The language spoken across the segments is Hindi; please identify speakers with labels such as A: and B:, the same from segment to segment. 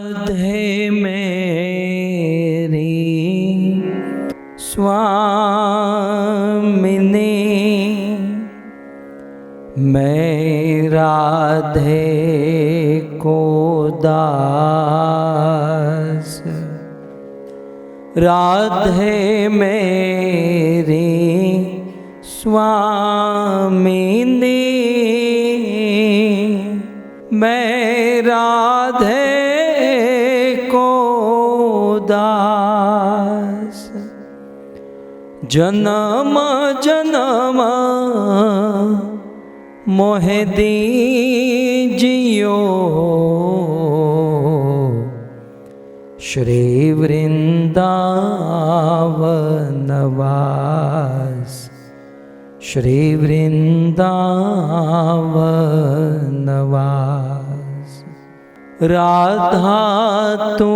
A: राधे मेरी स्वामिनी, मैं राधे को दास। राधे मेरी स्वामिनी, मैं राधे को दास। जन्म जन्म मोहे दीजियो, श्री वृंदावन वास। श्री वृंदावन वास। राधा तू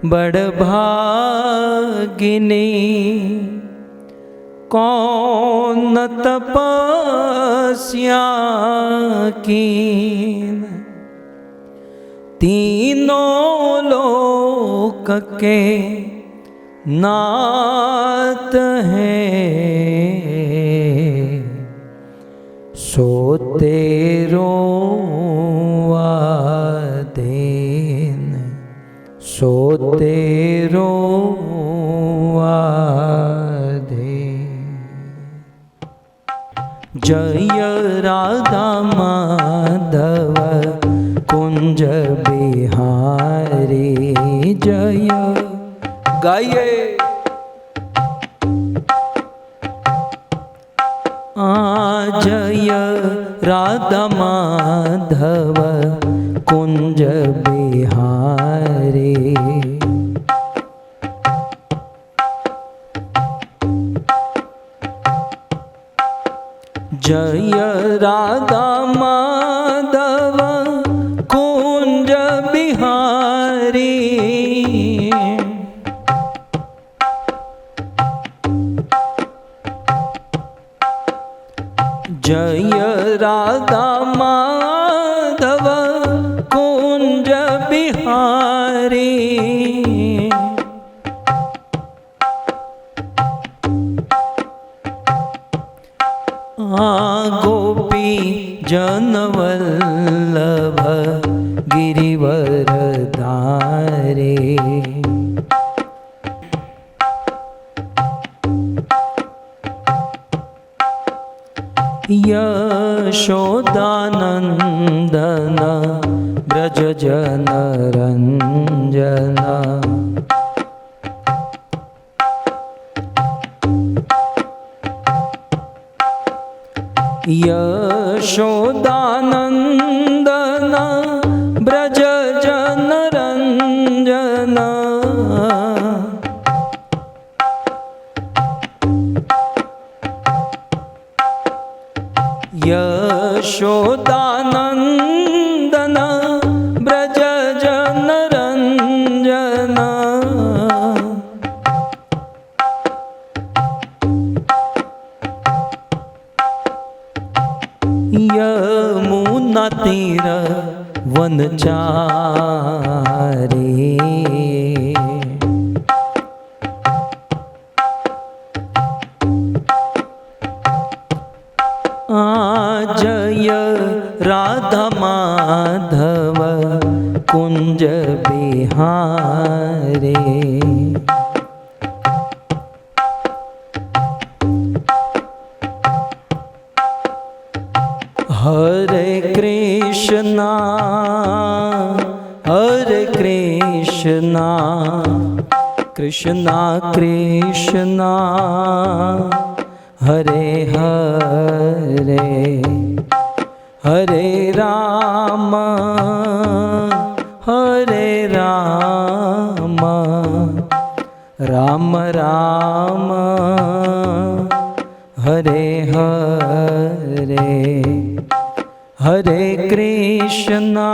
A: बड़ भागिनी, कौन तपस्या कीन। तीनों लोक के नाथ है, सो तेरो आधीन। सो तेरो आधीन। जय राधा माधव कुंज बिहारी, जय गाइए। जय राधा माधव कुंज बिहारी, जय राधा माधव कुंज बिहारी। जय राधा माधव कुंज बिहारी, गोपी जनवल्लभ गिरिवरधारे। यशोदानंदन ब्रज जन रंजन, यशोदानंदन ब्रज जन रंजन। यशोदानंदन ब्रज जन रंजन, यमुना तीर वनचारी। जय राधा माधव कुंज बिहारी, हरे कृष्णा कृष्णा कृष्णा हरे हरे, हरे राम राम राम हरे हरे, हरे कृष्णा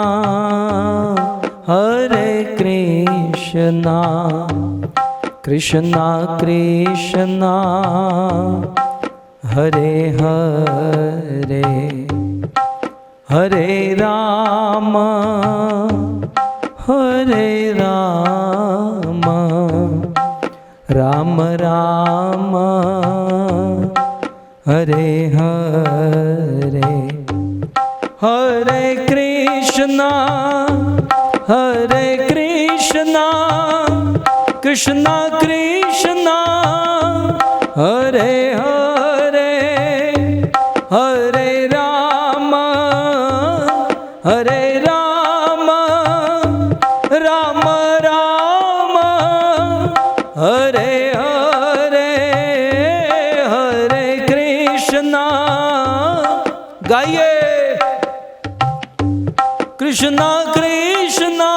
A: कृष्णा कृष्णा हरे हरे, हरे राम हरे राम राम राम हरे हरे, हरे कृष्णा कृष्णा कृष्णा हरे हरे, हरे राम राम राम हरे हरे, हरे कृष्णा। गाइए कृष्णा कृष्णा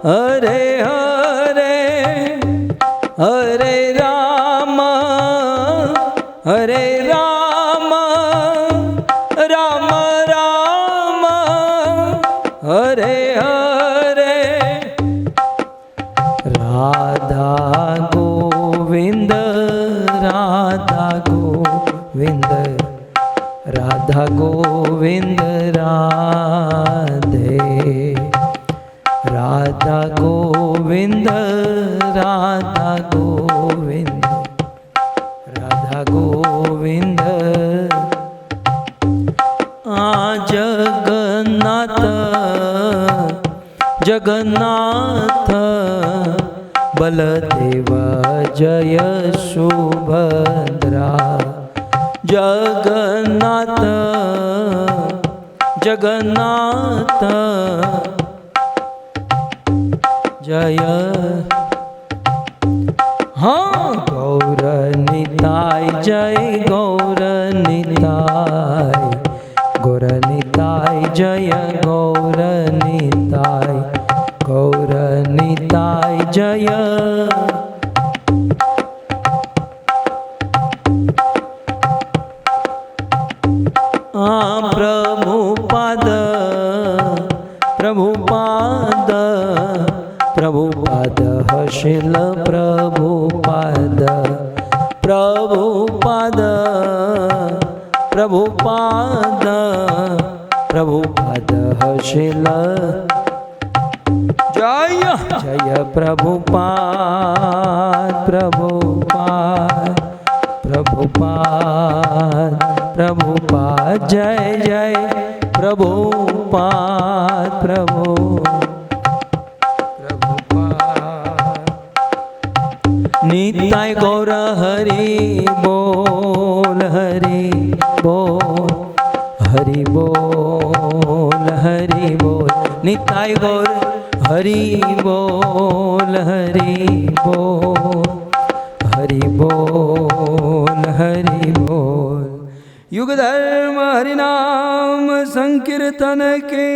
A: हरे हरे, हरे राम राम राम हरे हरे। राधा गोविंद राधा गोविंद, राधा गोविंद राधे, राधा गोविंद राधा गोविंद, राधा गोविंद। जगन्नाथ जगन्नाथ बलदेव जय सुभद्रा, जगन्नाथ जगन्नाथ जय। हाँ गौर निताय जय गौर निताय, गौर निताय जय गौर निताय, गौर निताय जय। प्रभुपाद प्रभुपाद प्रभुपाद शिल प्रभुपाद, प्रभुपाद प्रभुपाद प्रभुपाद शिल। जय जय प्रभुपाद प्रभुपाद प्रभुपाद प्रभुपाद, जय जय प्रभुपाद प्रभुपाद। निताय गौर हरि बोल हरि बोल, हरि बोल हरि बोल। निताय गौर हरि बोल हरि बोल, हरि बोल हरि बोल। युग धर्म हरिनाम संकीर्तन के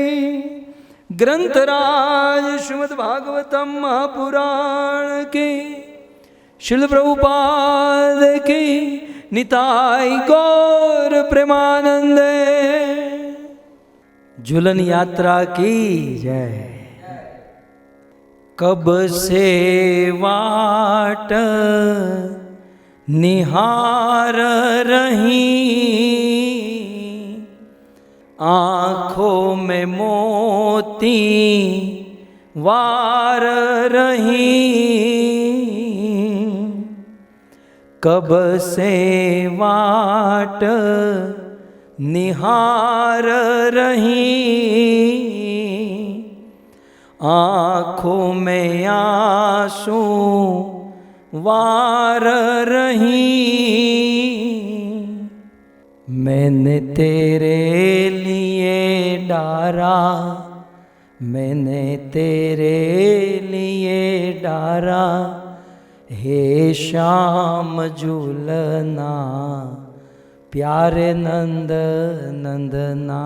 A: ग्रंथराज श्रीमद् भागवतम महापुराण के शिल प्रभुपाद की निताई गौर प्रेमानंद। झूलन यात्रा की जय। कब से वाट निहार रही, आँखों में मोती वार रही। कब से वाट निहार रही, आँखों में आंसू वार रही। मैंने तेरे लिए डारा, मैंने तेरे लिए डारा, हे श्याम झूलना प्यारे नंद नंदना।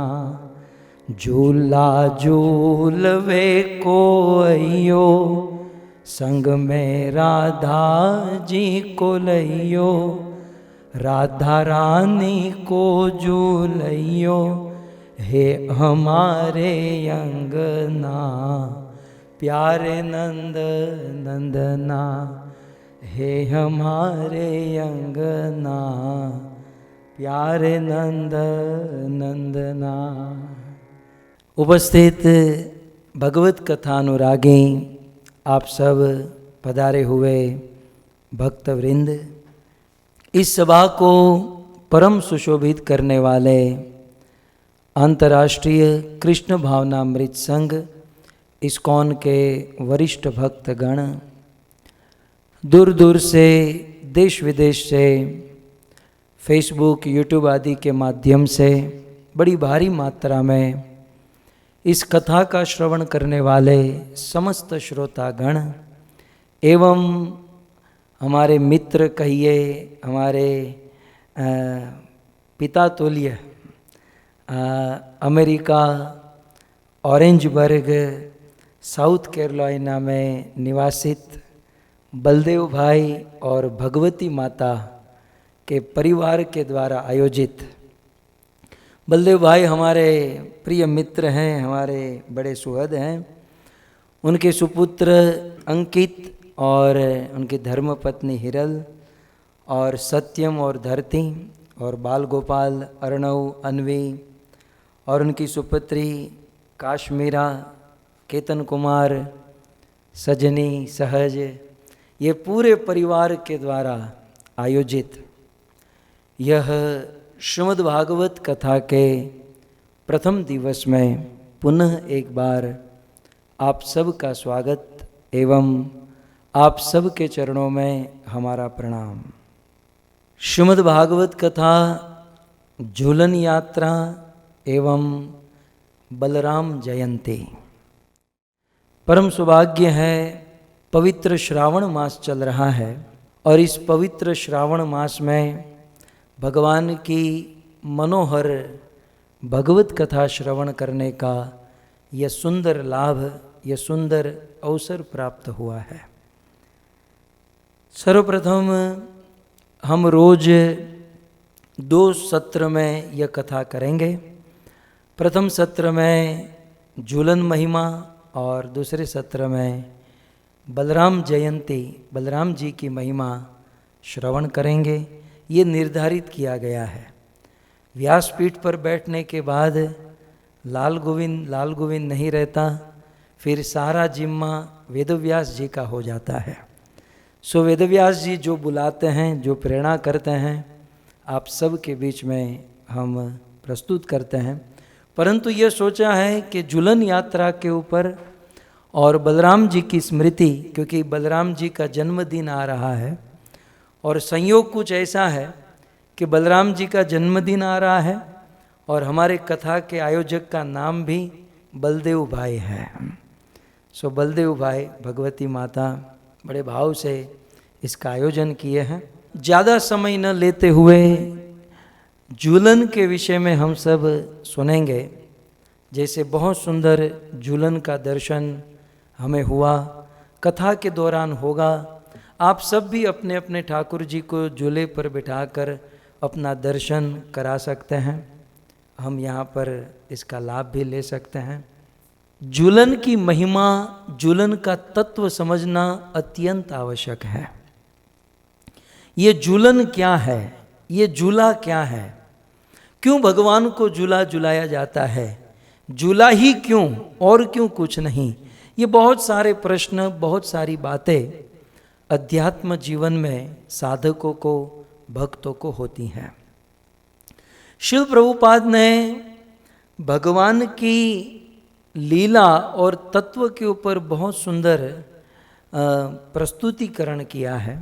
A: झूला झूलवे को अयो, संग में राधा जी को लइयो। राधा रानी को झूलइयो, हे हमारे अंगना प्यारे नंद नंदना। हे हमारे अंगना प्यारे नंद नंदना। उपस्थित भगवत कथा अनुरागी आप सब पधारे हुए भक्तवृंद, इस सभा को परम सुशोभित करने वाले अंतर्राष्ट्रीय कृष्ण भावनामृत संघ इस्कॉन के वरिष्ठ भक्तगण, दूर दूर से देश विदेश से फेसबुक यूट्यूब आदि के माध्यम से बड़ी भारी मात्रा में इस कथा का श्रवण करने वाले समस्त श्रोतागण एवं हमारे मित्र कहिए, हमारे पिता तुल्य अमेरिका, ऑरेंजबर्ग, साउथ कैरोलिना में निवासित बलदेव भाई और भगवती माता के परिवार के द्वारा आयोजित, बलदेव भाई हमारे प्रिय मित्र हैं, हमारे बड़े सुहृद हैं। उनके सुपुत्र अंकित और उनकी धर्मपत्नी हिरल और सत्यम और धरती और बाल गोपाल, अर्णव, अन्वी और उनकी सुपुत्री काश्मीरा, केतन कुमार, सजनी, सहज, ये पूरे परिवार के द्वारा आयोजित यह श्रीमद् भागवत कथा के प्रथम दिवस में पुनः एक बार आप सब का स्वागत एवं आप सब के चरणों में हमारा प्रणाम। श्रीमद् भागवत कथा झूलन यात्रा एवं बलराम जयंती। परम सौभाग्य है, पवित्र श्रावण मास चल रहा है और इस पवित्र श्रावण मास में भगवान की मनोहर भगवत कथा श्रवण करने का यह सुंदर लाभ, यह सुंदर अवसर प्राप्त हुआ है। सर्वप्रथम हम रोज 2 सत्र में यह कथा करेंगे। प्रथम सत्र में झूलन महिमा और दूसरे सत्र में बलराम जयंती, बलराम जी की महिमा श्रवण करेंगे। ये निर्धारित किया गया है। व्यासपीठ पर बैठने के बाद लाल गोविंद नहीं रहता, फिर सारा जिम्मा वेदव्यास जी का हो जाता है। सो वेदव्यास जी जो बुलाते हैं, जो प्रेरणा करते हैं, आप सब के बीच में हम प्रस्तुत करते हैं। परंतु ये सोचा है कि झूलन यात्रा के ऊपर और बलराम जी की स्मृति, क्योंकि बलराम जी का जन्मदिन आ रहा है और संयोग कुछ ऐसा है कि बलराम जी का जन्मदिन आ रहा है और हमारे कथा के आयोजक का नाम भी बलदेव भाई है। सो बलदेव भाई, भगवती माता बड़े भाव से इसका आयोजन किए हैं। ज़्यादा समय न लेते हुए झूलन के विषय में हम सब सुनेंगे। जैसे बहुत सुंदर झूलन का दर्शन हमें हुआ, कथा के दौरान होगा। आप सब भी अपने अपने ठाकुर जी को झूले पर बिठाकर अपना दर्शन करा सकते हैं। हम यहाँ पर इसका लाभ भी ले सकते हैं। झूलन की महिमा, झूलन का तत्व समझना अत्यंत आवश्यक है। ये झूलन क्या है, ये झूला क्या है, क्यों भगवान को झूला झुलाया जाता है, झूला ही क्यों और क्यों कुछ नहीं। ये बहुत सारे प्रश्न, बहुत सारी बातें अध्यात्म जीवन में साधकों को, भक्तों को होती हैं। शिल प्रभुपाद ने भगवान की लीला और तत्व के ऊपर बहुत सुंदर प्रस्तुतिकरण किया है।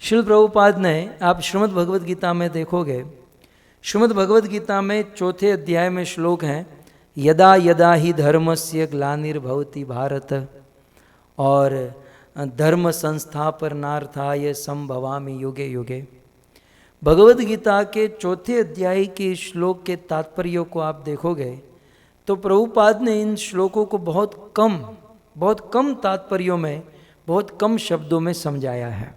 A: शिल प्रभुपाद ने, आप श्रीमद् भगवद गीता में देखोगे, श्रीमद् भगवद गीता में 4 अध्याय में श्लोक हैं, यदा यदा ही धर्मस्य ग्लानिर्भवति भारत और धर्म संस्थापनार्थाय संभवामि युगे युगे। भगवद गीता के 4 अध्याय के श्लोक के तात्पर्यों को आप देखोगे तो प्रभुपाद ने इन श्लोकों को बहुत कम तात्पर्यों में, बहुत कम शब्दों में समझाया है।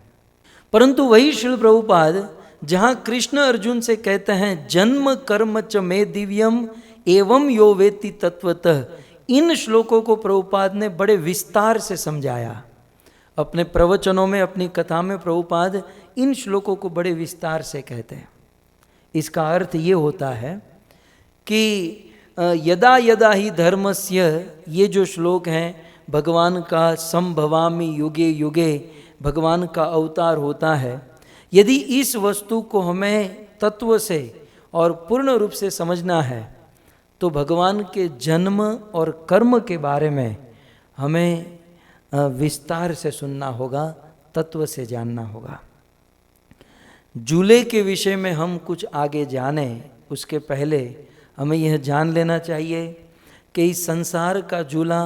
A: परंतु वही श्रील प्रभुपाद जहाँ कृष्ण अर्जुन से कहते हैं जन्म कर्म च मे दिव्यम एवं यो वेति तत्वतः, इन श्लोकों को प्रभुपाद ने बड़े विस्तार से समझाया। अपने प्रवचनों में, अपनी कथा में प्रभुपाद इन श्लोकों को बड़े विस्तार से कहते हैं। इसका अर्थ ये होता है कि यदा यदा ही धर्मस्य, ये जो श्लोक हैं, भगवान का संभवामि युगे युगे, भगवान का अवतार होता है। यदि इस वस्तु को हमें तत्व से और पूर्ण रूप से समझना है तो भगवान के जन्म और कर्म के बारे में हमें विस्तार से सुनना होगा, तत्व से जानना होगा। झूले के विषय में हम कुछ आगे जाने उसके पहले हमें यह जान लेना चाहिए कि इस संसार का झूला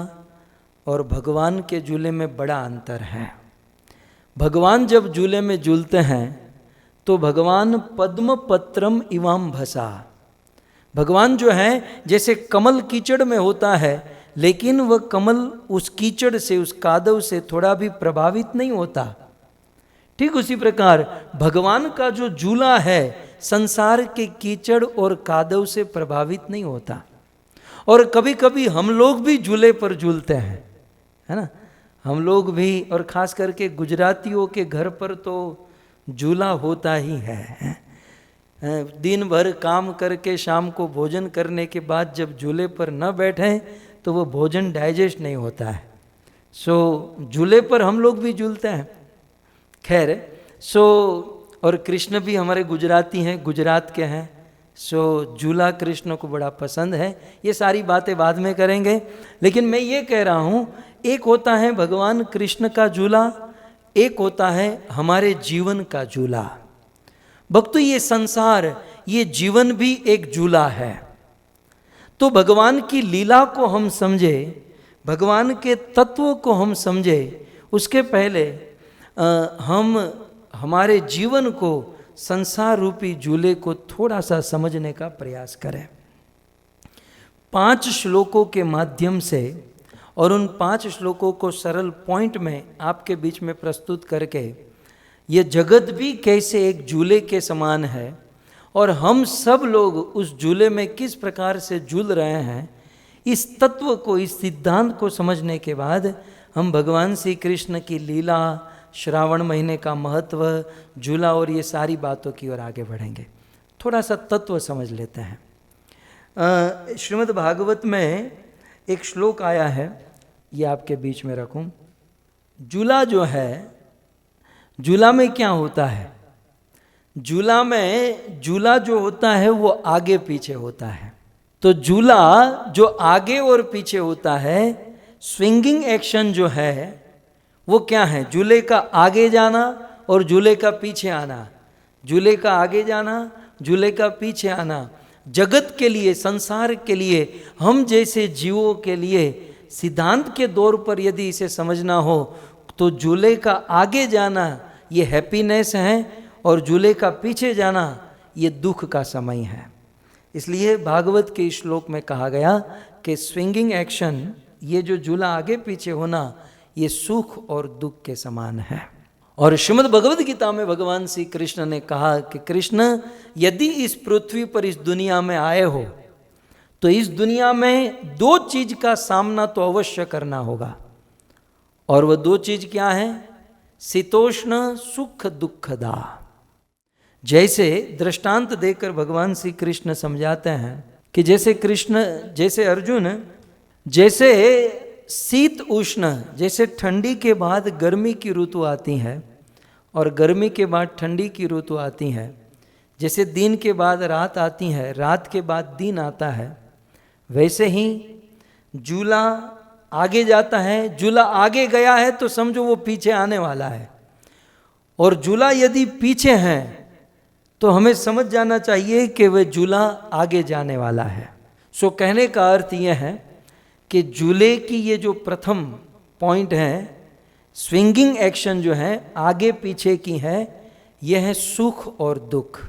A: और भगवान के झूले में बड़ा अंतर है। भगवान जब झूले में झूलते हैं तो भगवान पद्म पत्रम इवाम भसा, भगवान जो है जैसे कमल कीचड़ में होता है, लेकिन वह कमल उस कीचड़ से, उस कादव से थोड़ा भी प्रभावित नहीं होता। ठीक उसी प्रकार भगवान का जो झूला है संसार के कीचड़ और कादव से प्रभावित नहीं होता। और कभी कभी हम लोग भी झूले पर झूलते हैं, है ना, हम लोग भी, और खास करके गुजरातियों के घर पर तो झूला होता ही है। दिन भर काम करके शाम को भोजन करने के बाद जब झूले पर न बैठें तो वो भोजन डाइजेस्ट नहीं होता है। सो झूले पर हम लोग भी झूलते हैं। खैर, सो और कृष्ण भी हमारे गुजराती हैं, गुजरात के हैं, सो झूला कृष्ण को बड़ा पसंद है। ये सारी बातें बाद में करेंगे, लेकिन मैं ये कह रहा हूँ, एक होता है भगवान कृष्ण का झूला, एक होता है हमारे जीवन का झूला। भक्तों, ये संसार, ये जीवन भी एक झूला है। तो भगवान की लीला को हम समझे, भगवान के तत्व को हम समझे, उसके पहले हम हमारे जीवन को, संसार रूपी झूले को थोड़ा सा समझने का प्रयास करें। 5 श्लोकों के माध्यम से और उन 5 श्लोकों को सरल पॉइंट में आपके बीच में प्रस्तुत करके ये जगत भी कैसे एक झूले के समान है और हम सब लोग उस झूले में किस प्रकार से झूल रहे हैं, इस तत्व को, इस सिद्धांत को समझने के बाद हम भगवान श्री कृष्ण की लीला, श्रावण महीने का महत्व, झूला और ये सारी बातों की ओर आगे बढ़ेंगे। थोड़ा सा तत्व समझ लेते हैं। श्रीमद् भागवत में एक श्लोक आया है, ये आपके बीच में रखूं। झूला जो है, झूला में क्या होता है? झूला में, झूला जो होता है वो आगे पीछे होता है। तो झूला जो आगे और पीछे होता है, स्विंगिंग एक्शन जो है वो क्या है? झूले का आगे जाना और झूले का पीछे आना, झूले का आगे जाना, झूले का पीछे आना। जगत के लिए, संसार के लिए, हम जैसे जीवों के लिए सिद्धांत के दौर पर यदि इसे समझना हो तो झूले का आगे जाना ये हैप्पीनेस है और झूले का पीछे जाना ये दुख का समय है। इसलिए भागवत के श्लोक में कहा गया कि स्विंगिंग एक्शन, ये जो झूला आगे पीछे होना, ये सुख और दुख के समान है। और श्रीमद् भगवद गीता में भगवान श्री कृष्ण ने कहा कि कृष्ण, यदि इस पृथ्वी पर, इस दुनिया में आए हो तो इस दुनिया में 2 चीज का सामना तो अवश्य करना होगा। और वह 2 चीज क्या है? शीतोष्ण सुख दुखदा। जैसे दृष्टांत देकर भगवान श्री कृष्ण समझाते हैं कि जैसे कृष्ण, जैसे अर्जुन, जैसे शीत उष्ण, जैसे ठंडी के बाद गर्मी की ऋतु आती है और गर्मी के बाद ठंडी की ऋतु आती है, जैसे दिन के बाद रात आती है, रात के बाद दिन आता है, वैसे ही झूला आगे जाता है। झूला आगे गया है तो समझो वो पीछे आने वाला है, और झूला यदि पीछे है तो हमें समझ जाना चाहिए कि वह झूला आगे जाने वाला है। सो कहने का अर्थ यह है कि झूले की ये जो प्रथम पॉइंट है, स्विंगिंग एक्शन जो है आगे पीछे की है, यह है सुख और दुख।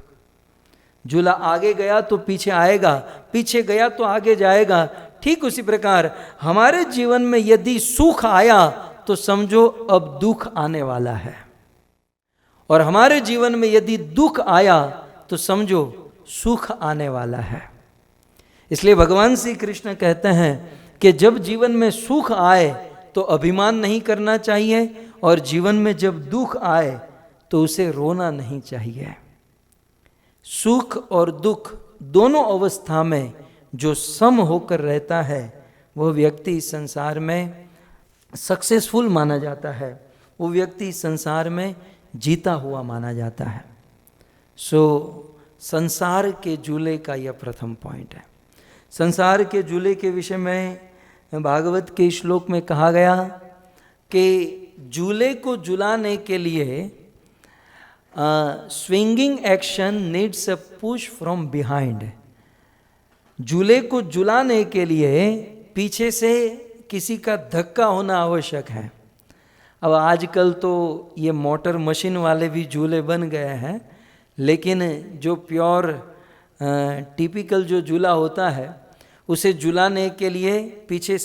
A: झूला आगे गया तो पीछे आएगा, पीछे गया तो आगे जाएगा। ठीक उसी प्रकार हमारे जीवन में यदि सुख आया तो समझो अब दुख आने वाला है, और हमारे जीवन में यदि दुख आया तो समझो सुख आने वाला है। इसलिए भगवान श्री कृष्ण कहते हैं कि जब जीवन में सुख आए तो अभिमान नहीं करना चाहिए, और जीवन में जब दुख आए तो उसे रोना नहीं चाहिए। सुख और दुख दोनों अवस्था में जो सम होकर रहता है वह व्यक्ति इस संसार में सक्सेसफुल माना जाता है, वो व्यक्ति इस संसार में जीता हुआ माना जाता है। संसार के झूले का यह प्रथम पॉइंट है। संसार के झूले के विषय में भागवत के श्लोक में कहा गया कि झूले को झुलाने के लिए swinging action needs a push from behind. झूले को झुलाने के लिए पीछे से किसी का धक्का होना आवश्यक है। अब आजकल तो ये मोटर मशीन वाले भी झूले बन गए हैं, लेकिन जो प्योर टिपिकल जो झूला होता है उसे झुलाने के लिए पीछे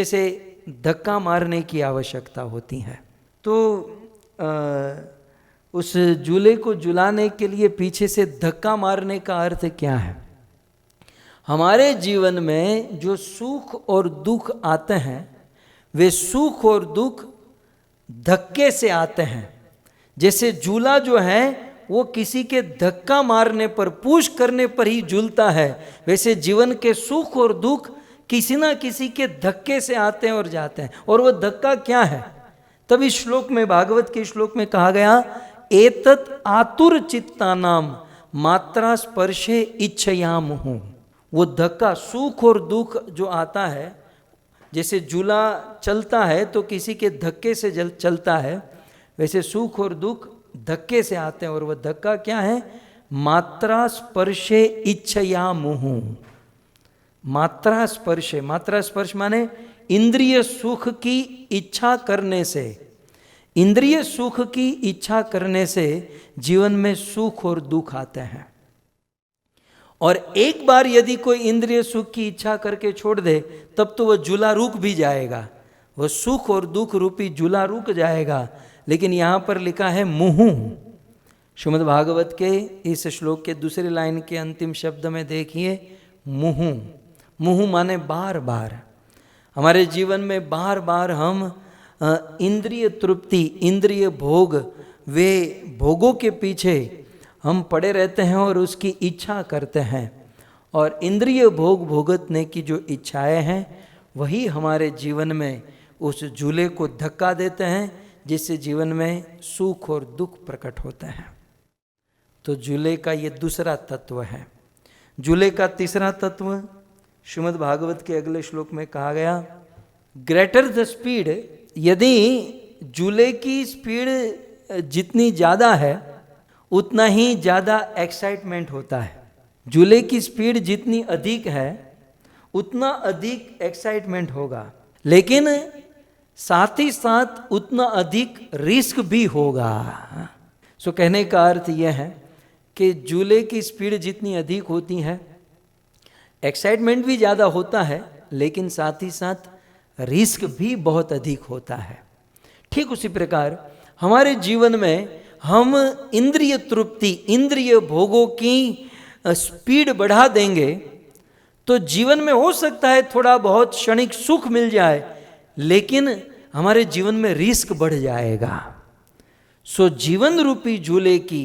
A: से धक्का मारने की आवश्यकता होती है। तो उस झूले को झुलाने के लिए पीछे से धक्का मारने का अर्थ क्या है? हमारे जीवन में जो सुख और दुख आते हैं वे सुख और दुख धक्के से आते हैं। जैसे झूला जो है वो किसी के धक्का मारने पर, पुश करने पर ही झूलता है, वैसे जीवन के सुख और दुख किसी ना किसी के धक्के से आते हैं और जाते हैं। और वो धक्का क्या है? तब इस श्लोक में, भागवत के श्लोक में कहा गया, एतत् आतुर चित्तानाम मात्रा स्पर्शे इच्छयामहु। वो धक्का, सुख और दुख जो आता है, जैसे झूला चलता है तो किसी के धक्के से चलता है, वैसे सुख और दुख धक्के से आते हैं। और वह धक्का क्या है? मात्रा स्पर्शे इच्छयामहु। मात्रा स्पर्श माने इंद्रिय सुख की इच्छा करने से, इंद्रिय सुख की इच्छा करने से जीवन में सुख और दुख आते हैं। और एक बार यदि कोई इंद्रिय सुख की इच्छा करके छोड़ दे तब तो वह झूला रुक भी जाएगा, वह सुख और दुख रूपी झूला रुक जाएगा। लेकिन यहाँ पर लिखा है मुहु। श्रीमद् भागवत के इस श्लोक के दूसरी लाइन के अंतिम शब्द में देखिए, मुहु। मुहु माने बार बार। हमारे जीवन में बार बार हम इंद्रिय तृप्ति, इंद्रिय भोग, वे भोगों के पीछे हम पड़े रहते हैं और उसकी इच्छा करते हैं। और इंद्रिय भोग भोगतने की जो इच्छाएं हैं वही हमारे जीवन में उस झूले को धक्का देते हैं, जिससे जीवन में सुख और दुख प्रकट होते हैं। तो झूले का ये दूसरा तत्व है। झूले का तीसरा तत्व श्रीमद् भागवत के अगले श्लोक में कहा गया, ग्रेटर द स्पीड। यदि झूले की स्पीड जितनी ज़्यादा है उतना ही ज़्यादा एक्साइटमेंट होता है। झूले की स्पीड जितनी अधिक है उतना अधिक एक्साइटमेंट होगा, लेकिन साथ ही साथ उतना अधिक रिस्क भी होगा। सो कहने का अर्थ यह है कि झूले की स्पीड जितनी अधिक होती है, एक्साइटमेंट भी ज़्यादा होता है, लेकिन साथ ही साथ रिस्क भी बहुत अधिक होता है। ठीक उसी प्रकार हमारे जीवन में हम इंद्रिय तृप्ति, इंद्रिय भोगों की स्पीड बढ़ा देंगे तो जीवन में हो सकता है थोड़ा बहुत क्षणिक सुख मिल जाए, लेकिन हमारे जीवन में रिस्क बढ़ जाएगा। सो जीवन रूपी झूले की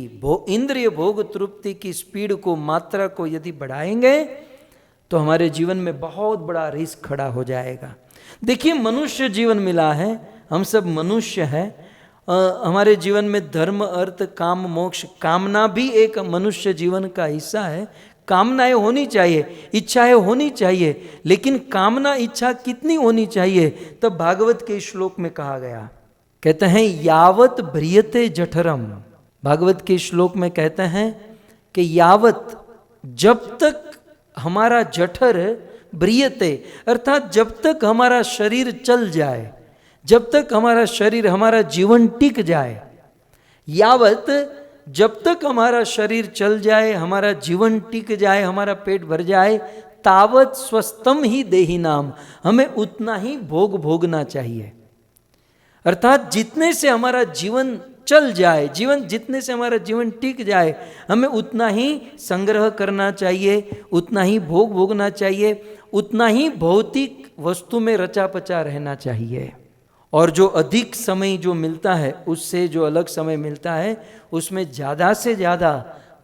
A: इंद्रिय भोग तृप्ति की स्पीड को, मात्रा को यदि बढ़ाएंगे तो हमारे जीवन में बहुत बड़ा रिस्क खड़ा हो जाएगा। देखिए, मनुष्य जीवन मिला है, हम सब मनुष्य हैं। हमारे जीवन में धर्म, अर्थ, काम, मोक्ष, कामना भी एक मनुष्य जीवन का हिस्सा है। कामनाएं होनी चाहिए, इच्छाएं होनी चाहिए, लेकिन कामना इच्छा कितनी होनी चाहिए? तब भागवत के श्लोक में कहा गया, कहते हैं यावत भ्रियते जठरम। भागवत के श्लोक में कहते हैं कि यावत, जब तक हमारा जठर, भ्रियते अर्थात जब तक हमारा शरीर चल जाए, जब तक हमारा शरीर, हमारा जीवन टिक जाए, यावत जब तक हमारा शरीर चल जाए, हमारा जीवन टिक जाए, हमारा पेट भर जाए, तावत स्वस्थम ही देहि नाम, हमें उतना ही भोग भोगना चाहिए। अर्थात जितने से हमारा जीवन चल जाए, जितने से हमारा जीवन टिक जाए, हमें उतना ही संग्रह करना चाहिए, उतना ही भोग भोगना चाहिए, उतना ही भौतिक वस्तु में रचा पचा रहना चाहिए। और जो अधिक समय जो मिलता है, उससे जो अलग समय मिलता है, उसमें ज़्यादा से ज़्यादा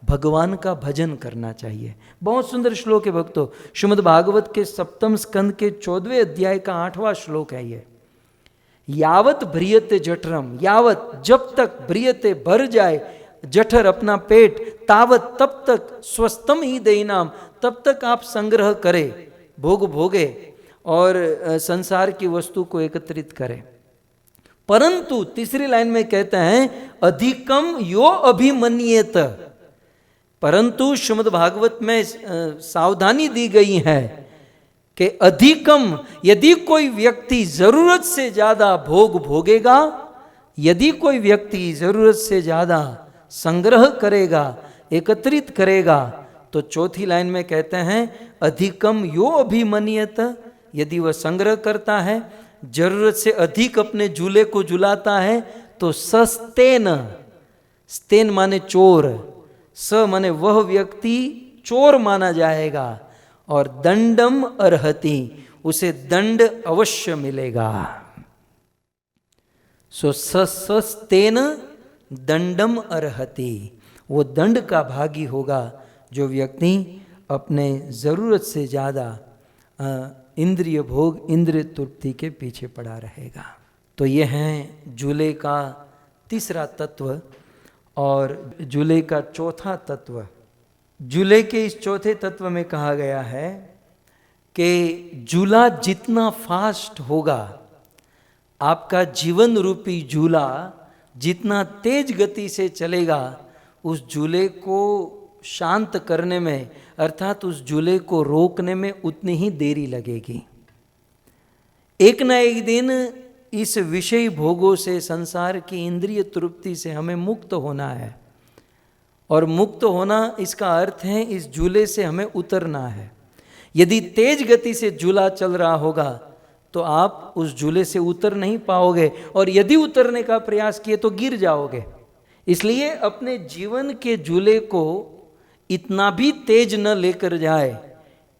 A: भगवान का भजन करना चाहिए। बहुत सुंदर श्लोक है भक्तों, श्रीमद् भागवत के 7वें स्कंद के 14वें अध्याय का 8वां श्लोक है ये। यावत भ्रियते जठरम, यावत जब तक भ्रियते भर जाए जठर अपना पेट, तावत तब तक स्वस्थम ही देनाम, तब तक आप संग्रह करें, भोग भोगे और संसार की वस्तु को एकत्रित करें। परंतु तीसरी लाइन में कहते हैं अधिकम यो अभिमन्येत, परंतु श्रीमद् भागवत में सावधानी दी गई है कि अधिकम, यदि कोई व्यक्ति जरूरत से ज्यादा भोग भोगेगा, यदि कोई व्यक्ति जरूरत से ज्यादा संग्रह करेगा, एकत्रित करेगा, तो चौथी लाइन में कहते हैं अधिकम यो अभिमन्यत, यदि वह संग्रह करता है, जरूरत से अधिक अपने झूले को झुलाता है, तो सस्तेन, स्तेन माने चोर, स माने वह व्यक्ति चोर माना जाएगा, और दंडम अर्हति, उसे दंड अवश्य मिलेगा। सो सस्तेन दंडम अर्हति, वो दंड का भागी होगा जो व्यक्ति अपने ज़रूरत से ज़्यादा इंद्रिय भोग, इंद्रिय तृप्ति के पीछे पड़ा रहेगा। तो ये हैं झूले का तीसरा तत्व और झूले का चौथा तत्व। झूले के इस चौथे तत्व में कहा गया है कि झूला जितना फास्ट होगा, आपका जीवन रूपी झूला जितना तेज गति से चलेगा, उस झूले को शांत करने में, अर्थात उस झूले को रोकने में उतनी ही देरी लगेगी। एक न एक दिन इस विषय भोगों से, संसार की इंद्रिय तृप्ति से हमें मुक्त होना है, और मुक्त होना इसका अर्थ है इस झूले से हमें उतरना है। यदि तेज गति से झूला चल रहा होगा तो आप उस झूले से उतर नहीं पाओगे, और यदि उतरने का प्रयास किए तो गिर जाओगे। इसलिए अपने जीवन के झूले को इतना भी तेज न लेकर जाए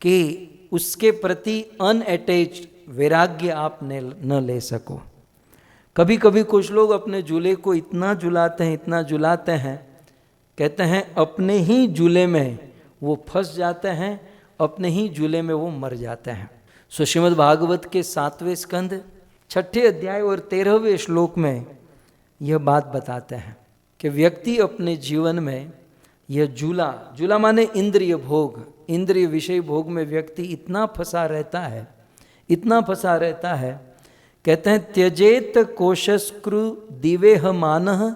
A: कि उसके प्रति अनअटैच्ड वैराग्य आप न ले सको। कभी कभी कुछ लोग अपने झूले को इतना झुलाते हैं, इतना झुलाते हैं, कहते हैं अपने ही झूले में वो फंस जाते हैं, अपने ही झूले में वो मर जाते हैं। सो श्रीमद् भागवत के 7वें स्कंद 6ठे अध्याय और 13वें श्लोक में यह बात बताते हैं कि व्यक्ति अपने जीवन में यह झूला, झूला माने इंद्रिय भोग, इंद्रिय विषय भोग में व्यक्ति इतना फंसा रहता है, इतना फंसा रहता है। कहते हैं त्यजेत कोशस्क्रु दिवेह मानः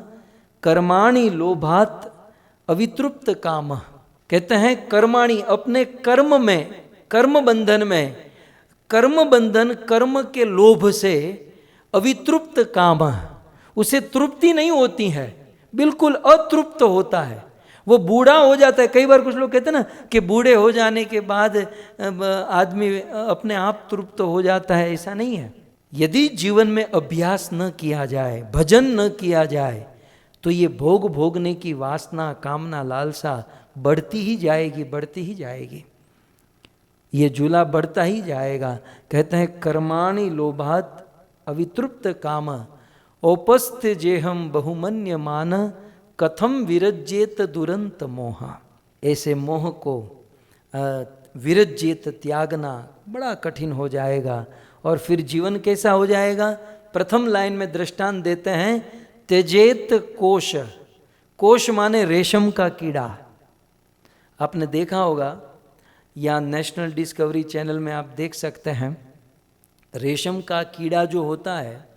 A: कर्माणि लोभात अवितृप्त काम। कहते हैं कर्माणि, अपने कर्म में, कर्म बंधन में, कर्म बंधन कर्म के लोभ से अवितृप्त काम, उसे तृप्ति नहीं होती है, बिल्कुल अतृप्त होता है, वो बूढ़ा हो जाता है। कई बार कुछ लोग कहते हैं ना कि बूढ़े हो जाने के बाद आदमी अपने आप तृप्त हो जाता है, ऐसा नहीं है। यदि जीवन में अभ्यास न किया जाए, भजन न किया जाए, तो ये भोग भोगने की वासना, कामना, लालसा बढ़ती ही जाएगी, बढ़ती ही जाएगी, ये झूला बढ़ता ही जाएगा। कहते हैं कर्माणि लोभात अवितृप्त काम औपस्थ जेहम बहुमन्य मान कथम विरज्येत दुरंत मोह। ऐसे मोह को विरज्येत, त्यागना बड़ा कठिन हो जाएगा, और फिर जीवन कैसा हो जाएगा। प्रथम लाइन में दृष्टांत देते हैं त्यजेत कोश, कोश माने रेशम का कीड़ा। आपने देखा होगा या नेशनल डिस्कवरी चैनल में आप देख सकते हैं, रेशम का कीड़ा जो होता है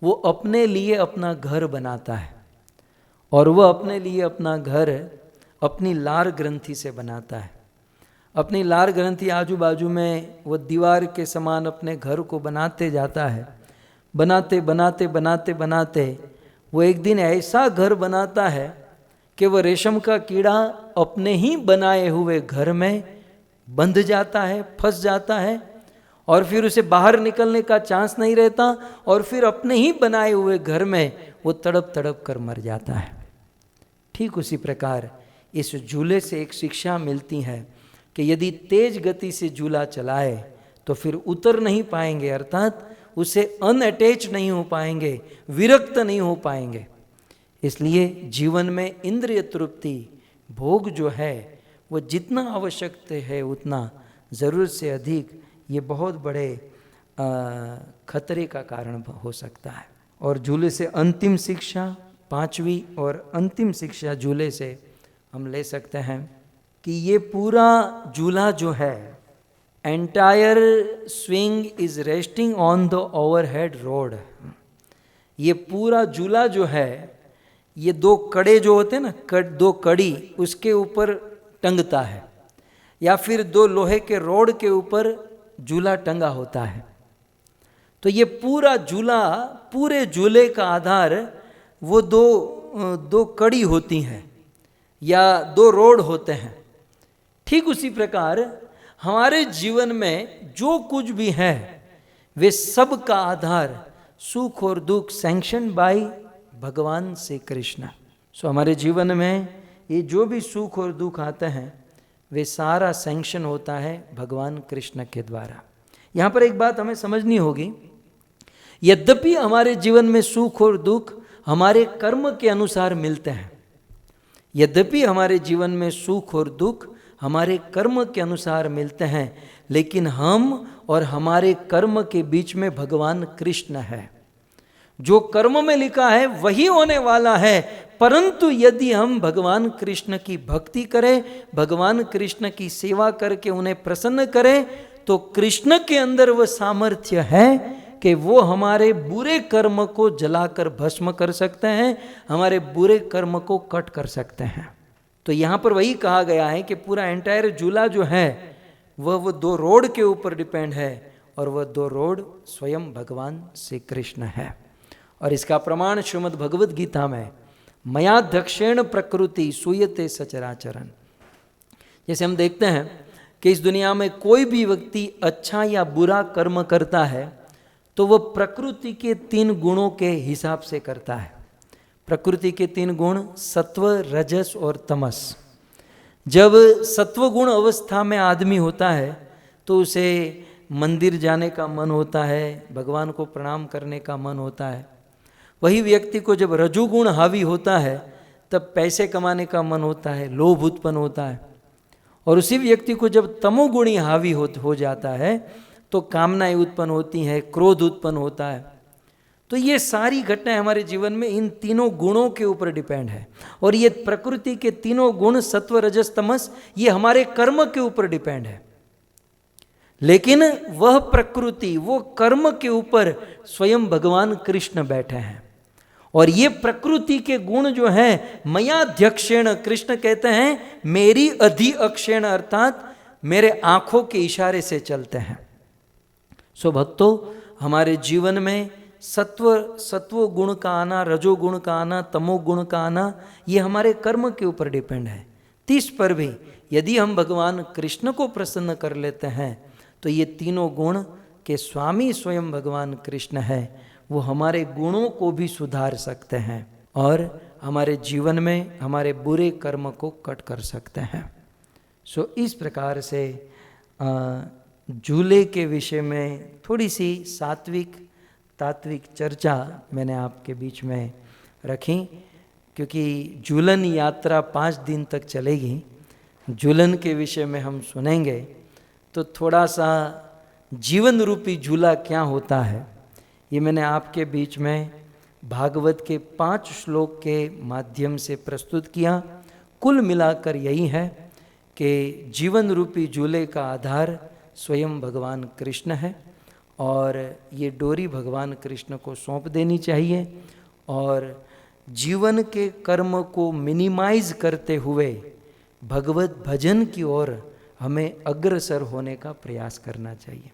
A: वो अपने लिए अपना घर बनाता है, और वह अपने लिए अपना घर अपनी लार ग्रंथि से बनाता है। अपनी लार ग्रंथि आजू बाजू में वो दीवार के समान अपने घर को बनाते जाता है। बनाते बनाते बनाते बनाते वो एक दिन ऐसा घर बनाता है कि वह रेशम का कीड़ा अपने ही बनाए हुए घर में बंध जाता है, फंस जाता है, और फिर उसे बाहर निकलने का चांस नहीं रहता, और फिर अपने ही बनाए हुए घर में वो तड़प तड़प कर मर जाता है। ठीक उसी प्रकार इस झूले से एक शिक्षा मिलती है कि यदि तेज गति से झूला चलाए तो फिर उतर नहीं पाएंगे, अर्थात उसे अनअटैच नहीं हो पाएंगे, विरक्त नहीं हो पाएंगे। इसलिए जीवन में इंद्रिय तृप्ति, भोग जो है वो जितना आवश्यक है उतना, ज़रूरत से अधिक, ये बहुत बड़े खतरे का कारण हो सकता है। और झूले से अंतिम शिक्षा, पांचवी और अंतिम शिक्षा झूले से हम ले सकते हैं कि ये पूरा झूला जो है, entire swing is resting on the overhead road. ये पूरा झूला जो है, ये दो कड़े जो होते हैं ना, दो कड़ी उसके ऊपर टंगता है, या फिर दो लोहे के रोड के ऊपर झूला टंगा होता है। तो ये पूरा झूला, पूरे झूले का आधार वो दो कड़ी होती हैं या दो रोड होते हैं। ठीक उसी प्रकार हमारे जीवन में जो कुछ भी है वे सब का आधार सुख और दुख सैंक्शन बाय भगवान श्री कृष्ण। सो हमारे जीवन में ये जो भी सुख और दुख आते हैं वे सारा सैंक्शन होता है भगवान कृष्ण के द्वारा। यहाँ पर एक बात हमें समझनी होगी, यद्यपि हमारे जीवन में सुख और दुख हमारे कर्म के अनुसार मिलते हैं, यद्यपि हमारे जीवन में सुख और दुख हमारे कर्म के अनुसार मिलते हैं, लेकिन हम और हमारे कर्म के बीच में भगवान कृष्ण है। जो कर्म में लिखा है वही होने वाला है, परंतु यदि हम भगवान कृष्ण की भक्ति करें, भगवान कृष्ण की सेवा करके उन्हें प्रसन्न करें, तो कृष्ण के अंदर वह सामर्थ्य है कि वो हमारे बुरे कर्म को जलाकर भस्म कर सकते हैं, हमारे बुरे कर्म को कट कर सकते हैं। तो यहाँ पर वही कहा गया है कि पूरा एंटायर झूला जो है वह दो रोड के ऊपर डिपेंड है, और वह दो रोड स्वयं भगवान श्री कृष्ण है। और इसका प्रमाण श्रीमद् भगवद गीता में मया दक्षिण प्रकृति सूयते सचराचरण। जैसे हम देखते हैं कि इस दुनिया में कोई भी व्यक्ति अच्छा या बुरा कर्म करता है तो वह प्रकृति के 3 गुणों के हिसाब से करता है। प्रकृति के 3 गुण सत्व, रजस और तमस। जब सत्व गुण अवस्था में आदमी होता है तो उसे मंदिर जाने का मन होता है, भगवान को प्रणाम करने का मन होता है। वही व्यक्ति को जब रजोगुण हावी होता है तब पैसे कमाने का मन होता है, लोभ उत्पन्न होता है। और उसी व्यक्ति को जब तमोगुणी हावी हो जाता है तो कामनाएं उत्पन्न होती हैं, क्रोध उत्पन्न होता है। तो ये सारी घटनाएं हमारे जीवन में इन तीनों गुणों के ऊपर डिपेंड है। और ये प्रकृति के तीनों गुण सत्व, रजस, तमस, ये हमारे कर्म के ऊपर डिपेंड है। लेकिन वह प्रकृति, वो कर्म के ऊपर स्वयं भगवान कृष्ण बैठे हैं। और ये प्रकृति के गुण जो हैं मयाध्यक्षेण, कृष्ण कहते हैं मेरी अधिअक्षेण, अर्थात मेरे आंखों के इशारे से चलते हैं। सो भक्तों, हमारे जीवन में सत्व गुण का आना, रजोगुण का आना, तमो गुण का आना, ये हमारे कर्म के ऊपर डिपेंड है। 30 पर भी यदि हम भगवान कृष्ण को प्रसन्न कर लेते हैं तो ये तीनों गुण के स्वामी स्वयं भगवान कृष्ण है, वो हमारे गुणों को भी सुधार सकते हैं और हमारे जीवन में हमारे बुरे कर्म को कट कर सकते हैं। सो इस प्रकार से झूले के विषय में थोड़ी सी सात्विक तात्विक चर्चा मैंने आपके बीच में रखी, क्योंकि झूलन यात्रा 5 दिन तक चलेगी। झूलन के विषय में हम सुनेंगे तो थोड़ा सा जीवन रूपी झूला क्या होता है ये मैंने आपके बीच में भागवत के 5 श्लोक के माध्यम से प्रस्तुत किया। कुल मिलाकर यही है कि जीवन रूपी झूले का आधार स्वयं भगवान कृष्ण है और ये डोरी भगवान कृष्ण को सौंप देनी चाहिए और जीवन के कर्म को मिनिमाइज करते हुए भगवत भजन की ओर हमें अग्रसर होने का प्रयास करना चाहिए।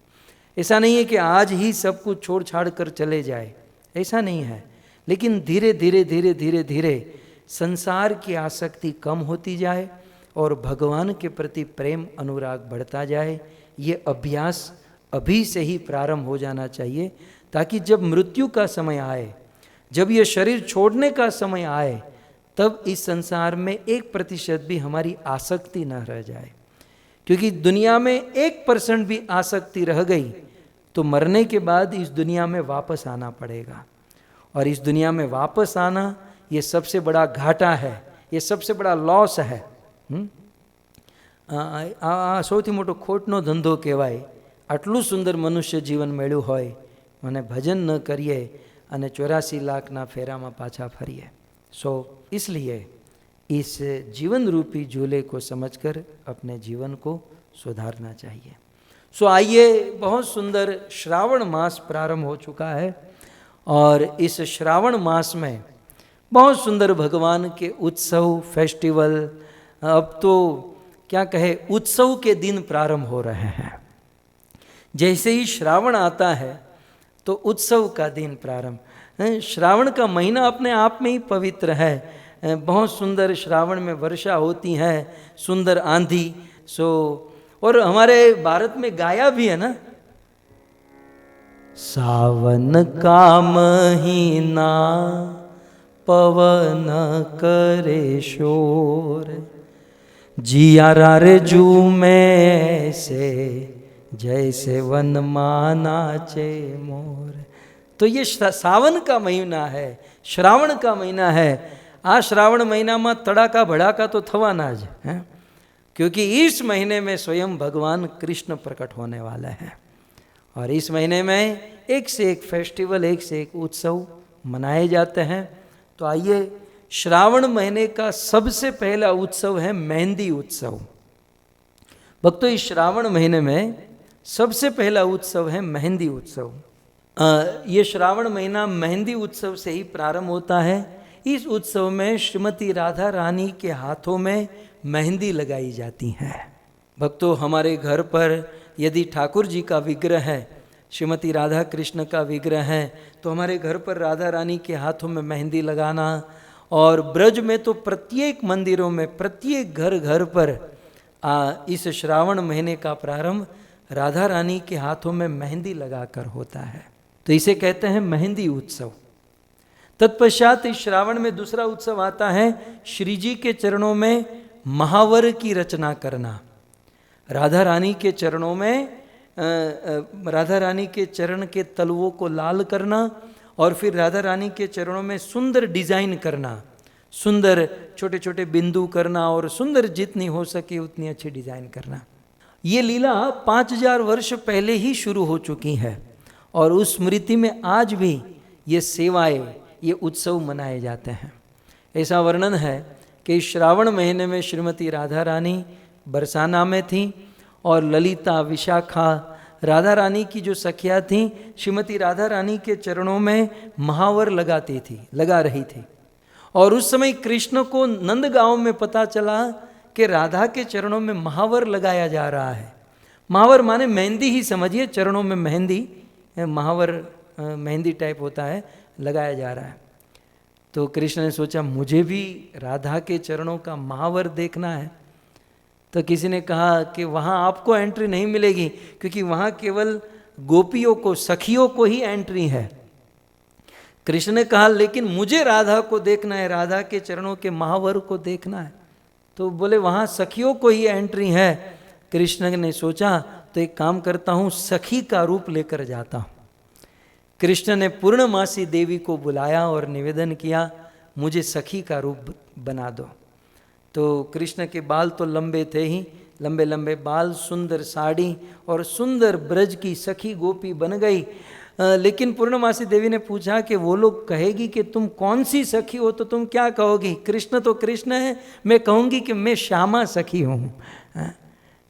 A: ऐसा नहीं है कि आज ही सब कुछ छोड़ छाड़ कर चले जाए, ऐसा नहीं है, लेकिन धीरे धीरे धीरे धीरे धीरे संसार की आसक्ति कम होती जाए और भगवान के प्रति प्रेम अनुराग बढ़ता जाए। ये अभ्यास अभी से ही प्रारंभ हो जाना चाहिए, ताकि जब मृत्यु का समय आए, जब ये शरीर छोड़ने का समय आए, तब इस संसार में 1% भी हमारी आसक्ति न रह जाए। क्योंकि दुनिया में 1% भी आसक्ति रह गई तो मरने के बाद इस दुनिया में वापस आना पड़ेगा, और इस दुनिया में वापस आना ये सबसे बड़ा घाटा है, ये सबसे बड़ा लॉस है। આ સૌથી મોટો ખોટનો ધંધો કહેવાય. આટલું સુંદર મનુષ્ય જીવન મળ્યું હોય અને ભજન ન કરીએ અને 84 લાખના ફેરામાં પાછા ફરીએ. सो इसलिए इस जीवन रूपी झूले को समझकर अपने जीवन को सुधारना चाहिए. सो आइए, बहुत सुंदर श्रावण मास प्रारंभ हो चुका है और इस श्रावण मास में बहुत सुंदर भगवान के उत्सव, फेस्टिवल, अब तो क्या कहे, उत्सव के दिन प्रारंभ हो रहे हैं. जैसे ही श्रावण आता है तो उत्सव का दिन प्रारंभ. श्रावण का महीना अपने आप में ही पवित्र है. बहुत सुंदर श्रावण में वर्षा होती है, सुंदर आंधी. सो और हमारे भारत में गाया भी है ना, सावन का महीना पवन करे शोर, जियारा रे झूमे ऐसे जैसे वन माना चे मोर. तो ये सावन का महीना है, श्रावण का महीना है. आ श्रावण महीना में तड़ाका भड़ाका तो थवाना ज है, क्योंकि इस महीने में स्वयं भगवान कृष्ण प्रकट होने वाले हैं और इस महीने में एक से एक फेस्टिवल, एक से एक उत्सव मनाए जाते हैं. तो आइए, श्रावण महीने का सबसे पहला उत्सव है मेहंदी उत्सव. भक्तों, इस श्रावण महीने में सबसे पहला उत्सव है मेहंदी उत्सव. ये श्रावण महीना मेहंदी उत्सव से ही प्रारंभ होता है. इस उत्सव में श्रीमती राधा रानी के हाथों में मेहंदी लगाई जाती है. भक्तों, हमारे घर पर यदि ठाकुर जी का विग्रह है, श्रीमती राधा कृष्ण का विग्रह है, तो हमारे घर पर राधा रानी के हाथों में मेहंदी लगाना. और ब्रज में तो प्रत्येक मंदिरों में, प्रत्येक घर घर पर इस श्रावण महीने का प्रारंभ राधा रानी के हाथों में मेहंदी लगाकर होता है. तो इसे कहते हैं मेहंदी उत्सव. तत्पश्चात इस श्रावण में दूसरा उत्सव आता है श्री जी के चरणों में महावर की रचना करना. राधा रानी के चरणों में राधा रानी के चरण के तलवों को लाल करना और फिर राधा रानी के चरणों में सुंदर डिजाइन करना, सुंदर छोटे छोटे बिंदु करना और सुंदर जितनी हो सके उतनी अच्छी डिजाइन करना. ये लीला 5000 वर्ष पहले ही शुरू हो चुकी है और उस स्मृति में आज भी ये सेवाएं, ये उत्सव मनाए जाते हैं. ऐसा वर्णन है कि श्रावण महीने में श्रीमती राधा रानी बरसाना में थीं और ललिता, विशाखा, राधा रानी की जो सखियाँ थीं, श्रीमती राधा रानी के चरणों में महावर लगा रही थी. और उस समय कृष्ण को नंदगांव में पता चला कि राधा के चरणों में महावर लगाया जा रहा है. महावर माने मेहंदी ही समझिए, चरणों में मेहंदी, महावर मेहंदी टाइप होता है, लगाया जा रहा है. तो कृष्ण ने सोचा मुझे भी राधा के चरणों का महावर देखना है. तो किसी ने कहा कि वहाँ आपको एंट्री नहीं मिलेगी, क्योंकि वहाँ केवल गोपियों को, सखियों को ही एंट्री है. कृष्ण ने कहा लेकिन मुझे राधा को देखना है, राधा के चरणों के महावर को देखना है. तो बोले वहाँ सखियों को ही एंट्री है. कृष्ण ने सोचा तो एक काम करता हूँ, सखी का रूप लेकर जाता हूँ. कृष्ण ने पूर्णमासी देवी को बुलाया और निवेदन किया मुझे सखी का रूप बना दो. तो कृष्ण के बाल तो लंबे थे ही, लंबे लंबे बाल, सुंदर साड़ी और सुंदर ब्रज की सखी गोपी बन गई. लेकिन पूर्णमासी देवी ने पूछा कि वो लोग कहेगी कि तुम कौन सी सखी हो तो तुम क्या कहोगी? कृष्ण तो कृष्ण है, मैं कहूँगी कि मैं श्यामा सखी हूँ.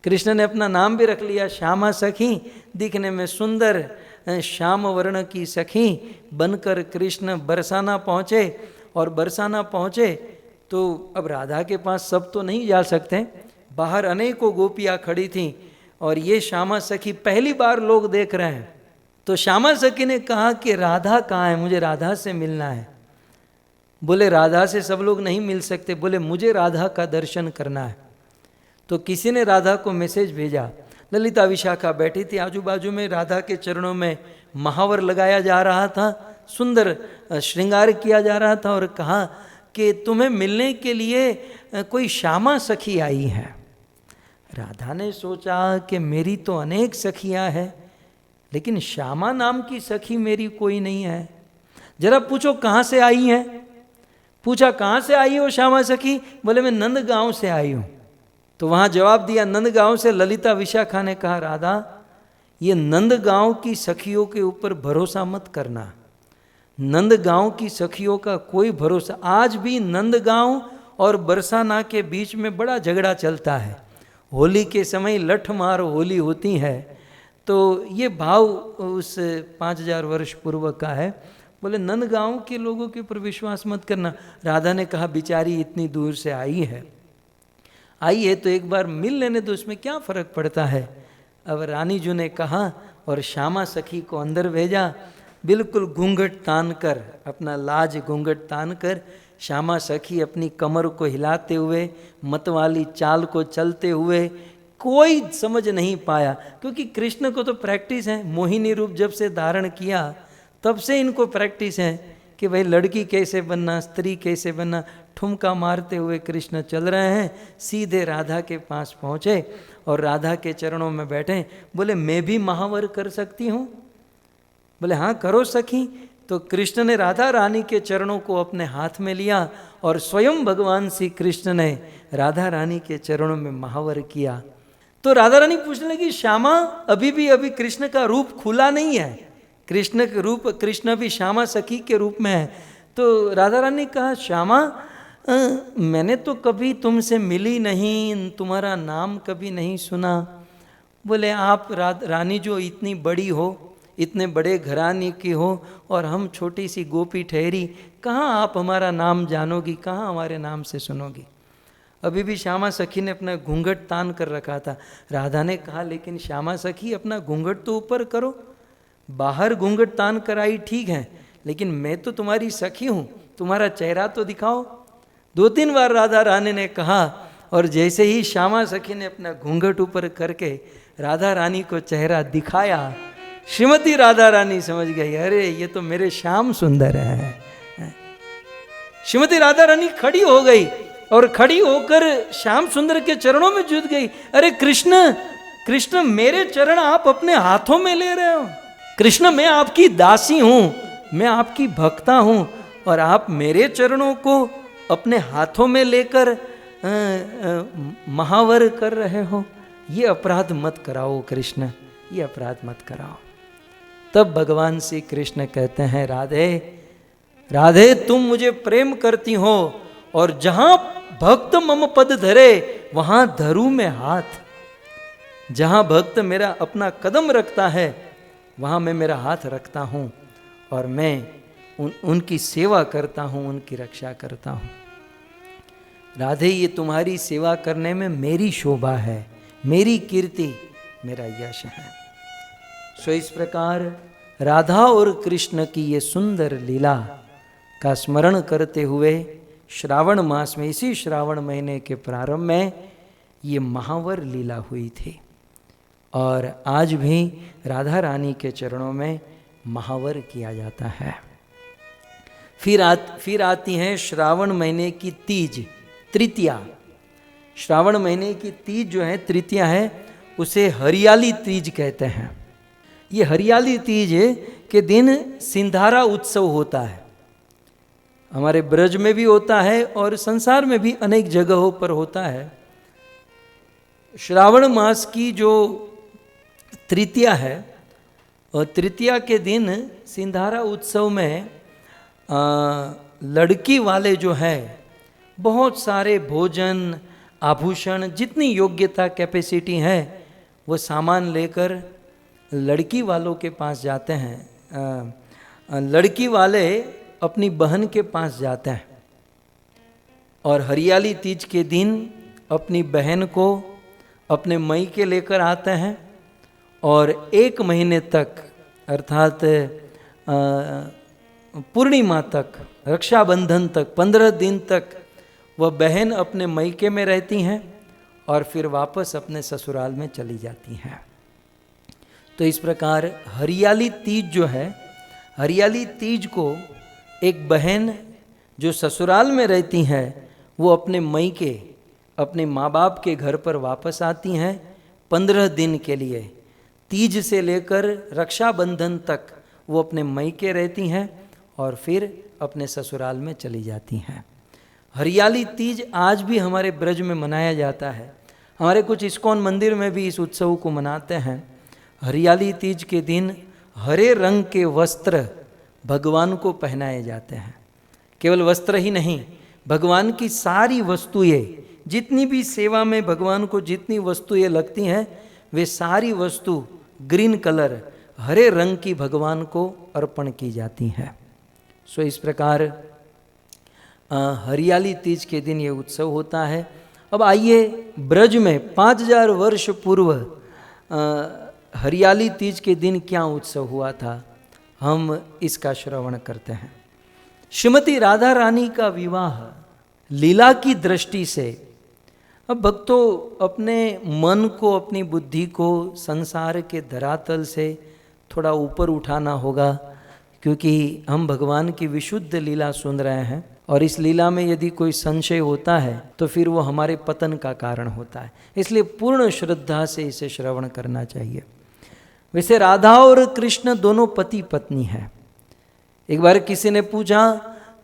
A: कृष्ण ने अपना नाम भी रख लिया, श्यामा सखी. दिखने में सुंदर श्याम वर्ण की सखी बनकर कृष्ण बरसाना पहुँचे. और बरसाना पहुँचे तो अब राधा के पास सब तो नहीं जा सकते, बाहर अनेकों गोपियाँ खड़ी थीं और ये श्यामा सखी पहली बार लोग देख रहे हैं. तो श्यामा सखी ने कहा कि राधा कहाँ है, मुझे राधा से मिलना है. बोले राधा से सब लोग नहीं मिल सकते, बोले मुझे राधा का दर्शन करना है. तो किसी ने राधा को मैसेज भेजा. ललिता विशाखा बैठी थी, आजू बाजू में राधा के चरणों में महावर लगाया जा रहा था, सुंदर श्रृंगार किया जा रहा था और कहा कि तुम्हें मिलने के लिए कोई श्यामा सखी आई है. राधा ने सोचा कि मेरी तो अनेक सखियां हैं, लेकिन श्यामा नाम की सखी मेरी कोई नहीं है. जरा पूछो कहाँ से आई है. पूछा कहाँ से आई हो श्यामा सखी? बोले मैं नंदगांव से आई हूँ. तो वहाँ जवाब दिया नंदगांव से ललिता विशाखा ने कहा, राधा ये नंदगांव की सखियों के ऊपर भरोसा मत करना, नंदगांव की सखियों का कोई भरोसा। आज भी नंदगांव और बरसाना के बीच में बड़ा झगड़ा चलता है। होली के समय लठ मार होली होती है। तो ये भाव उस 5000 वर्ष पूर्व का है। बोले नंदगांव के लोगों के ऊपर विश्वास मत करना। राधा ने कहा बेचारी इतनी दूर से आई है तो एक बार मिल लेने दो, उसमें क्या फर्क पड़ता है। अब रानी जी ने कहा और श्यामा सखी को अंदर भेजा। बिल्कुल घूंघट तान कर, अपना लाज घूंघट तान कर श्यामा सखी अपनी कमर को हिलाते हुए, मतवाली चाल को चलते हुए, कोई समझ नहीं पाया, क्योंकि कृष्ण को तो प्रैक्टिस है। मोहिनी रूप जब से धारण किया तब से इनको प्रैक्टिस है कि भाई लड़की कैसे बनना, स्त्री कैसे बनना। ठुमका मारते हुए कृष्ण चल रहे हैं, सीधे राधा के पास पहुँचे और राधा के चरणों में बैठे। बोले मैं भी महावर कर सकती हूँ? बोले हाँ करो सखी। तो कृष्ण ने राधा रानी के चरणों को अपने हाथ में लिया और स्वयं भगवान श्री कृष्ण ने राधा रानी के चरणों में महावर किया। तो राधा रानी पूछने लगी, श्यामा अभी कृष्ण का रूप खुला नहीं है, कृष्ण के रूप, कृष्ण भी श्यामा सखी के रूप में है। तो राधा रानी ने कहा, श्यामा मैंने तो कभी तुमसे मिली नहीं, तुम्हारा नाम कभी नहीं सुना। बोले आप रानी जो इतनी बड़ी हो, इतने बड़े घराने की हो और हम छोटी सी गोपी ठहरी, कहाँ आप हमारा नाम जानोगी, कहाँ हमारे नाम से सुनोगी। अभी भी श्यामा सखी ने अपना घूंघट तान कर रखा था। राधा ने कहा लेकिन श्यामा सखी अपना घूंघट तो ऊपर करो, बाहर घूंघट तान कर आई ठीक है, लेकिन मैं तो तुम्हारी सखी हूँ, तुम्हारा चेहरा तो दिखाओ। 2-3 बार राधा रानी ने कहा और जैसे ही श्यामा सखी ने अपना घूंघट ऊपर करके राधा रानी को चेहरा दिखाया, श्रीमती राधा रानी समझ गई, अरे ये तो मेरे श्याम सुंदर है। श्रीमती राधा रानी खड़ी हो गई और खड़ी होकर श्याम सुंदर के चरणों में जुट गई। अरे कृष्ण, कृष्ण मेरे चरण आप अपने हाथों में ले रहे हो। कृष्ण मैं आपकी दासी हूं, मैं आपकी भक्ता हूं और आप मेरे चरणों को अपने हाथों में लेकर महावर कर रहे हो। ये अपराध मत कराओ कृष्ण, ये अपराध मत कराओ। तब भगवान श्री कृष्ण कहते हैं, राधे राधे तुम मुझे प्रेम करती हो और जहां भक्त मम पद धरे वहां धरू मैं हाथ। जहां भक्त मेरा अपना कदम रखता है वहां मैं मेरा हाथ रखता हूं और मैं उनकी सेवा करता हूं, उनकी रक्षा करता हूं। राधे ये तुम्हारी सेवा करने में मेरी शोभा है, मेरी कीर्ति, मेरा यश है। सो इस प्रकार राधा और कृष्ण की ये सुंदर लीला का स्मरण करते हुए श्रावण मास में, इसी श्रावण महीने के प्रारंभ में ये महावर लीला हुई थी और आज भी राधा रानी के चरणों में महावर किया जाता है। फिर आती है श्रावण महीने की तीज, तृतीया। श्रावण महीने की तीज जो है, तृतीया है, उसे हरियाली तीज कहते हैं। ये हरियाली तीज के दिन सिंधारा उत्सव होता है। हमारे ब्रज में भी होता है और संसार में भी अनेक जगहों पर होता है। श्रावण मास की जो तृतीया है, और तृतीया के दिन सिंधारा उत्सव में लड़की वाले जो है बहुत सारे भोजन, आभूषण, जितनी योग्यता कैपेसिटी है वो सामान लेकर लड़की वालों के पास जाते हैं। लड़की वाले अपनी बहन के पास जाते हैं और हरियाली तीज के दिन अपनी बहन को अपने मायके लेकर आते हैं और 1 महीने तक, अर्थात पूर्णिमा तक, रक्षाबंधन तक, 15 दिन तक वह बहन अपने मायके में रहती हैं और फिर वापस अपने ससुराल में चली जाती हैं। तो इस प्रकार हरियाली तीज जो है, हरियाली तीज को एक बहन जो ससुराल में रहती हैं वो अपने मायके, अपने माँ बाप के घर पर वापस आती हैं 15 दिन के लिए। तीज से लेकर रक्षाबंधन तक वो अपने मायके रहती हैं और फिर अपने ससुराल में चली जाती हैं। हरियाली तीज आज भी हमारे ब्रज में मनाया जाता है। हमारे कुछ इस्कॉन मंदिर में भी इस उत्सव को मनाते हैं। हरियाली तीज के दिन हरे रंग के वस्त्र भगवान को पहनाए जाते हैं। केवल वस्त्र ही नहीं, भगवान की सारी वस्तुएं, जितनी भी सेवा में भगवान को जितनी वस्तुएं लगती हैं, वे सारी वस्तु ग्रीन कलर, हरे रंग की भगवान को अर्पण की जाती हैं। सो इस प्रकार हरियाली तीज के दिन ये उत्सव होता है। अब आइए ब्रज में 5000 वर्ष पूर्व हरियाली तीज के दिन क्या उत्सव हुआ था, हम इसका श्रवण करते हैं। श्रीमती राधा रानी का विवाह लीला की दृष्टि से, अब भक्तों अपने मन को, अपनी बुद्धि को संसार के धरातल से थोड़ा ऊपर उठाना होगा, क्योंकि हम भगवान की विशुद्ध लीला सुन रहे हैं और इस लीला में यदि कोई संशय होता है तो फिर वो हमारे पतन का कारण होता है। इसलिए पूर्ण श्रद्धा से इसे श्रवण करना चाहिए। वैसे राधा और कृष्ण दोनों पति पत्नी हैं। एक बार किसी ने पूछा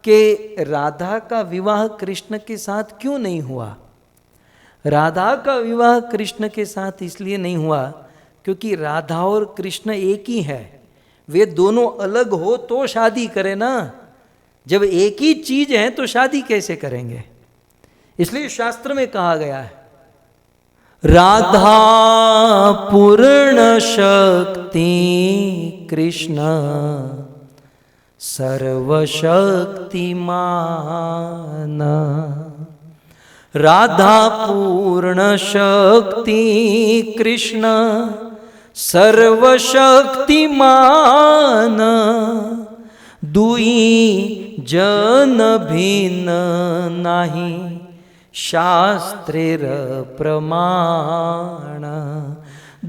A: कि राधा का विवाह कृष्ण के साथ क्यों नहीं हुआ। राधा का विवाह कृष्ण के साथ इसलिए नहीं हुआ क्योंकि राधा और कृष्ण एक ही है। वे दोनों अलग हो तो शादी करें ना, जब एक ही चीज है तो शादी कैसे करेंगे। इसलिए शास्त्र में कहा गया है, राधा पूर्ण शक्ति कृष्ण सर्वशक्तिमान। राधा पूर्ण शक्ति कृष्ण सर्वशक्तिमान। दुई जन भिन्न नाही शास्त्रेर प्रमाण।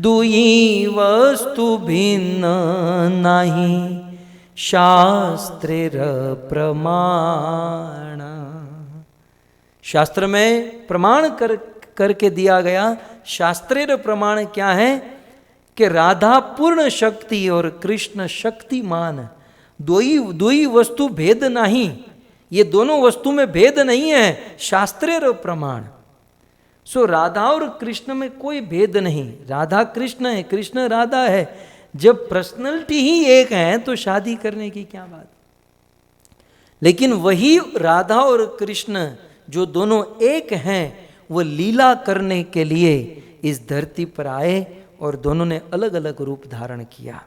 A: दुई वस्तु भिन्न नाही शास्त्रेर प्रमाण। शास्त्र में प्रमाण करके दिया गया। शास्त्रेर प्रमाण क्या है कि राधा पूर्ण शक्ति और कृष्ण शक्तिमान। दो ही वस्तु भेद नहीं, ये दोनों वस्तु में भेद नहीं है, शास्त्रेर प्रमाण। सो राधा और कृष्ण में कोई भेद नहीं। राधा कृष्ण है, कृष्ण राधा है। जब पर्सनैलिटी ही एक है तो शादी करने की क्या बात। लेकिन वही राधा और कृष्ण जो दोनों एक हैं, वो लीला करने के लिए इस धरती पर आए और दोनों ने अलग अलग रूप धारण किया।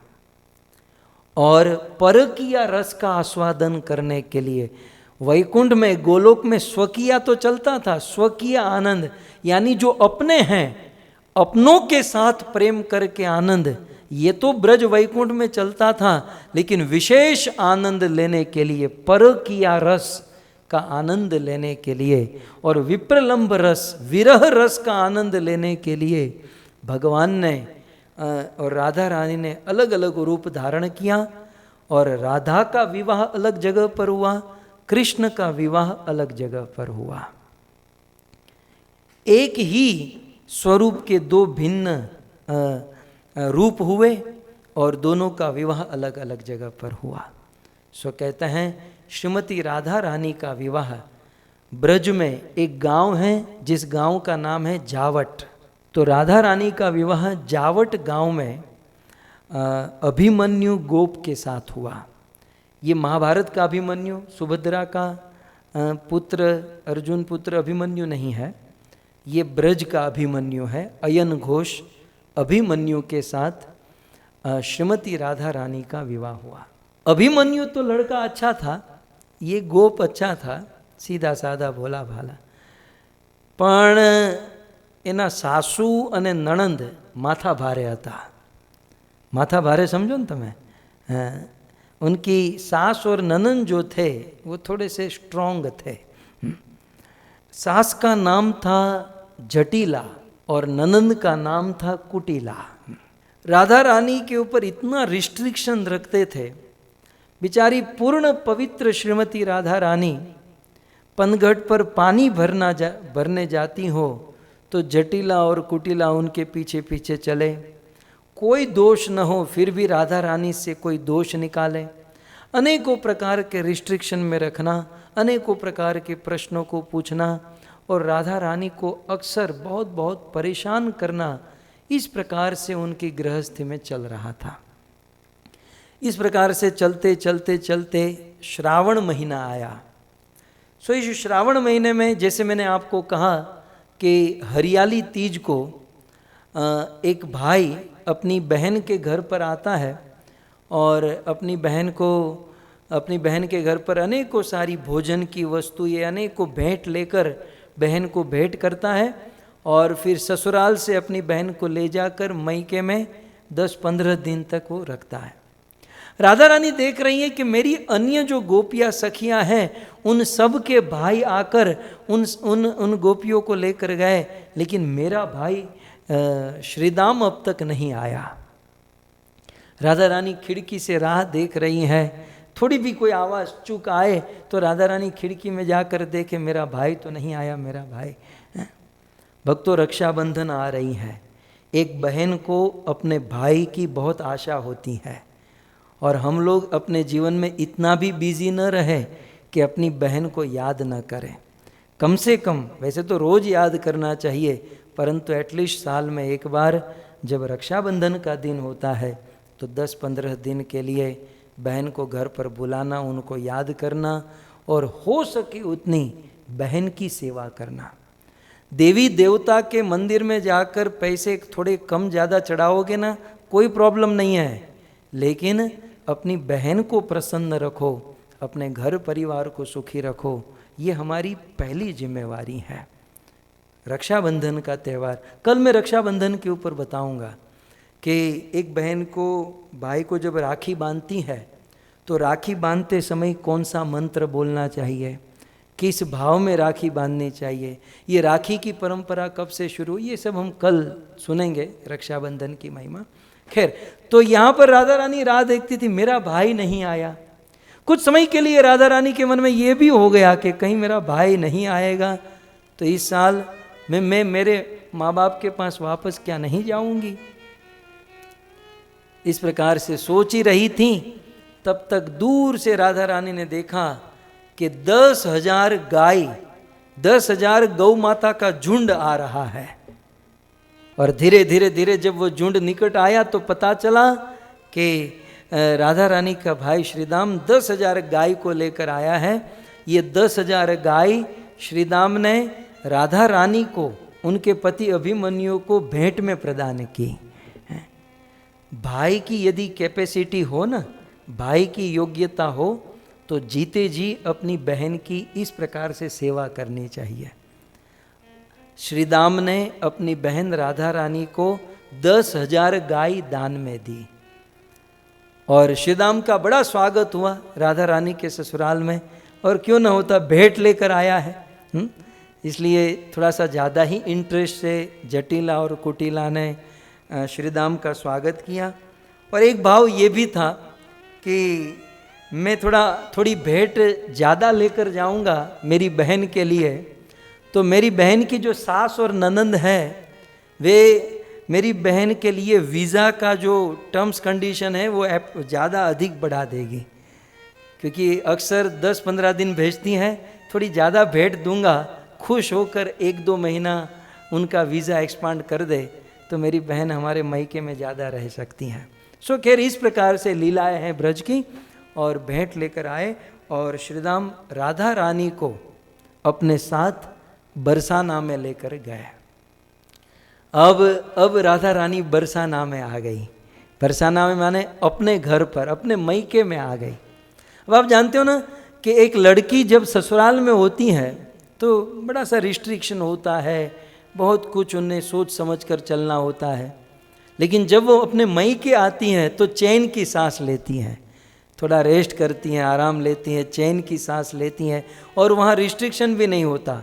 A: और परकीय रस का आस्वादन करने के लिए वैकुंठ में, गोलोक में स्वकीय तो चलता था, स्वकीय आनंद यानी जो अपने हैं, अपनों के साथ प्रेम करके आनंद, ये तो ब्रज वैकुंठ में चलता था। लेकिन विशेष आनंद लेने के लिए, परकीय रस का आनंद लेने के लिए और विप्रलंब रस, विरह रस का आनंद लेने के लिए भगवान ने और राधा रानी ने अलग अलग रूप धारण किया। और राधा का विवाह अलग जगह पर हुआ, कृष्ण का विवाह अलग जगह पर हुआ। एक ही स्वरूप के दो भिन्न रूप हुए और दोनों का विवाह अलग अलग जगह पर हुआ। सो कहते हैं श्रीमती राधा रानी का विवाह ब्रज में एक गांव है जिस गांव का नाम है जावट। तो राधा रानी का विवाह जावट गांव में अभिमन्यु गोप के साथ हुआ। ये महाभारत का अभिमन्यु, सुभद्रा का पुत्र, अर्जुन पुत्र अभिमन्यु नहीं है, ये ब्रज का अभिमन्यु है। अयन घोष अभिमन्यु के साथ श्रीमती राधा रानी का विवाह हुआ। अभिमन्यु तो लड़का अच्छा था, ये गोप अच्छा था, सीधा साधा भोला भाला, पण एना सासू अने नणंद माथा भारे हता। माथा भारे समझो न तमे। उनकी सास और ननंद जो थे वो थोड़े से स्ट्रॉन्ग थे। सास का नाम था जटिला और ननंद का नाम था कुटिला। राधा रानी के ऊपर इतना रिस्ट्रिक्शन रखते थे। बेचारी पूर्ण पवित्र श्रीमती राधा रानी पनघट पर पानी भरने जाती हो तो जटिला और कुटिला उनके पीछे पीछे चले। कोई दोष न हो फिर भी राधा रानी से कोई दोष निकाले। अनेकों प्रकार के रिस्ट्रिक्शन में रखना, अनेकों प्रकार के प्रश्नों को पूछना और राधा रानी को अक्सर बहुत बहुत परेशान करना, इस प्रकार से उनकी गृहस्थी में चल रहा था। इस प्रकार से चलते चलते चलते श्रावण महीना आया। सो इस श्रावण महीने में, जैसे मैंने आपको कहा कि हरियाली तीज को एक भाई अपनी बहन के घर पर आता है और अपनी बहन के घर पर अनेकों सारी भोजन की वस्तु, ये अनेकों भेंट लेकर बहन को भेंट करता है और फिर ससुराल से अपनी बहन को ले जाकर मायके में 10-15 दिन तक वो रखता है। राधा रानी देख रही है कि मेरी अन्य जो गोपियाँ सखियाँ हैं, उन सब के भाई आकर उन गोपियों को लेकर गए, लेकिन मेरा भाई श्रीदाम अब तक नहीं आया। राधा रानी खिड़की से राह देख रही है, थोड़ी भी कोई आवाज़ चूक आए तो राधा रानी खिड़की में जाकर देखे मेरा भाई तो नहीं आया, मेरा भाई। भक्तों, रक्षाबंधन आ रही है। एक बहन को अपने भाई की बहुत आशा होती है और हम लोग अपने जीवन में इतना भी बिजी न रहे कि अपनी बहन को याद न करें। कम से कम, वैसे तो रोज़ याद करना चाहिए, परंतु एटलीस्ट साल में एक बार जब रक्षाबंधन का दिन होता है तो 10-15 दिन के लिए बहन को घर पर बुलाना, उनको याद करना और हो सके उतनी बहन की सेवा करना। देवी देवता के मंदिर में जाकर पैसे थोड़े कम ज़्यादा चढ़ाओगे ना, कोई प्रॉब्लम नहीं है, लेकिन अपनी बहन को प्रसन्न रखो, अपने घर परिवार को सुखी रखो, ये हमारी पहली जिम्मेवारी है। रक्षाबंधन का त्यौहार, कल मैं रक्षाबंधन के ऊपर बताऊंगा कि एक बहन को भाई को जब राखी बांधती है तो राखी बांधते समय कौन सा मंत्र बोलना चाहिए, किस भाव में राखी बांधनी चाहिए, ये राखी की परंपरा कब से शुरू, ये सब हम कल सुनेंगे, रक्षाबंधन की महिमा। खैर, तो यहाँ पर राधा रानी राह देखती थी, मेरा भाई नहीं आया। कुछ समय के लिए राधा रानी के मन में ये भी हो गया कि कहीं मेरा भाई नहीं आएगा तो इस साल मैं मेरे माँ बाप के पास वापस क्या नहीं जाऊंगी। इस प्रकार से सोच ही रही थी, तब तक दूर से राधा रानी ने देखा कि 10,000 गाय, 10,000 गौ माता का झुंड आ रहा है। और धीरे धीरे धीरे जब वो झुंड निकट आया तो पता चला कि राधा रानी का भाई श्रीदाम 10,000 गाय को लेकर आया है। ये 10,000 गाय श्रीदाम ने राधा रानी को, उनके पति अभिमन्यु को भेंट में प्रदान की। भाई की यदि कैपेसिटी हो ना, भाई की योग्यता हो, तो जीते जी अपनी बहन की इस प्रकार से सेवा करनी चाहिए। श्रीदाम ने अपनी बहन राधा रानी को 10,000 गाय दान में दी और श्रीदाम का बड़ा स्वागत हुआ राधा रानी के ससुराल में, और क्यों ना होता, भेंट लेकर आया है। इसलिए थोड़ा सा ज़्यादा ही इंटरेस्ट से जटिला और कुटिला ने श्रीदाम का स्वागत किया। और एक भाव ये भी था कि मैं थोड़ी भेंट ज़्यादा लेकर जाऊंगा मेरी बहन के लिए, तो मेरी बहन की जो सास और ननंद है वे मेरी बहन के लिए वीज़ा का जो टर्म्स कंडीशन है वो ज़्यादा अधिक बढ़ा देगी, क्योंकि अक्सर 10-15 दिन भेजती हैं। थोड़ी ज़्यादा भेंट दूंगा, खुश होकर 1-2 महीना उनका वीज़ा एक्सपांड कर दे तो मेरी बहन हमारे मायके में ज़्यादा रह सकती हैं। सो खैर, इस प्रकार से लीलाएं हैं ब्रज की, और भेंट लेकर आए और श्रीदाम राधा रानी को अपने साथ बरसाना में लेकर गए। अब राधा रानी बरसाना में आ गई। बरसाना में माने अपने घर पर, अपने मायके में आ गई। अब आप जानते हो ना कि एक लड़की जब ससुराल में होती है तो बड़ा सा रिस्ट्रिक्शन होता है, बहुत कुछ उन्हें सोच समझ कर चलना होता है, लेकिन जब वो अपने मायके आती हैं तो चैन की सांस लेती हैं, थोड़ा रेस्ट करती हैं, आराम लेती हैं, चैन की सांस लेती हैं, और वहाँ रिस्ट्रिक्शन भी नहीं होता।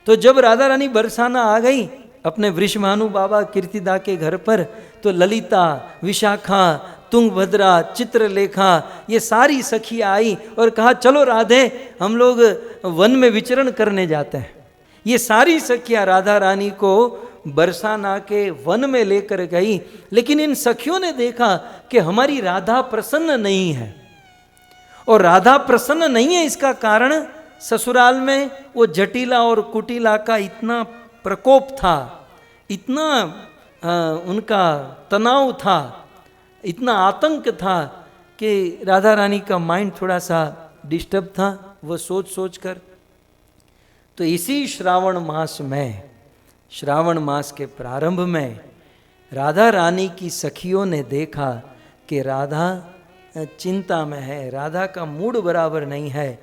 A: तो जब राधा रानी बरसाना आ गई अपने वृषभानु बाबा कीर्तिदा के घर पर, तो ललिता, विशाखा, तुंगभद्रा, चित्रलेखा, ये सारी सखियाँ आई और कहा चलो राधे हम लोग वन में विचरण करने जाते हैं। ये सारी सखियाँ राधा रानी को बरसाना के वन में लेकर गई, लेकिन इन सखियों ने देखा कि हमारी राधा प्रसन्न नहीं है। और राधा प्रसन्न नहीं है इसका कारण ससुराल में वो जटिला और कुटिला का इतना प्रकोप था, इतना उनका तनाव था, इतना आतंक था कि राधा रानी का माइंड थोड़ा सा डिस्टर्ब था वो सोच सोच कर। तो इसी श्रावण मास के प्रारंभ में राधा रानी की सखियों ने देखा कि राधा चिंता में है, राधा का मूड बराबर नहीं है।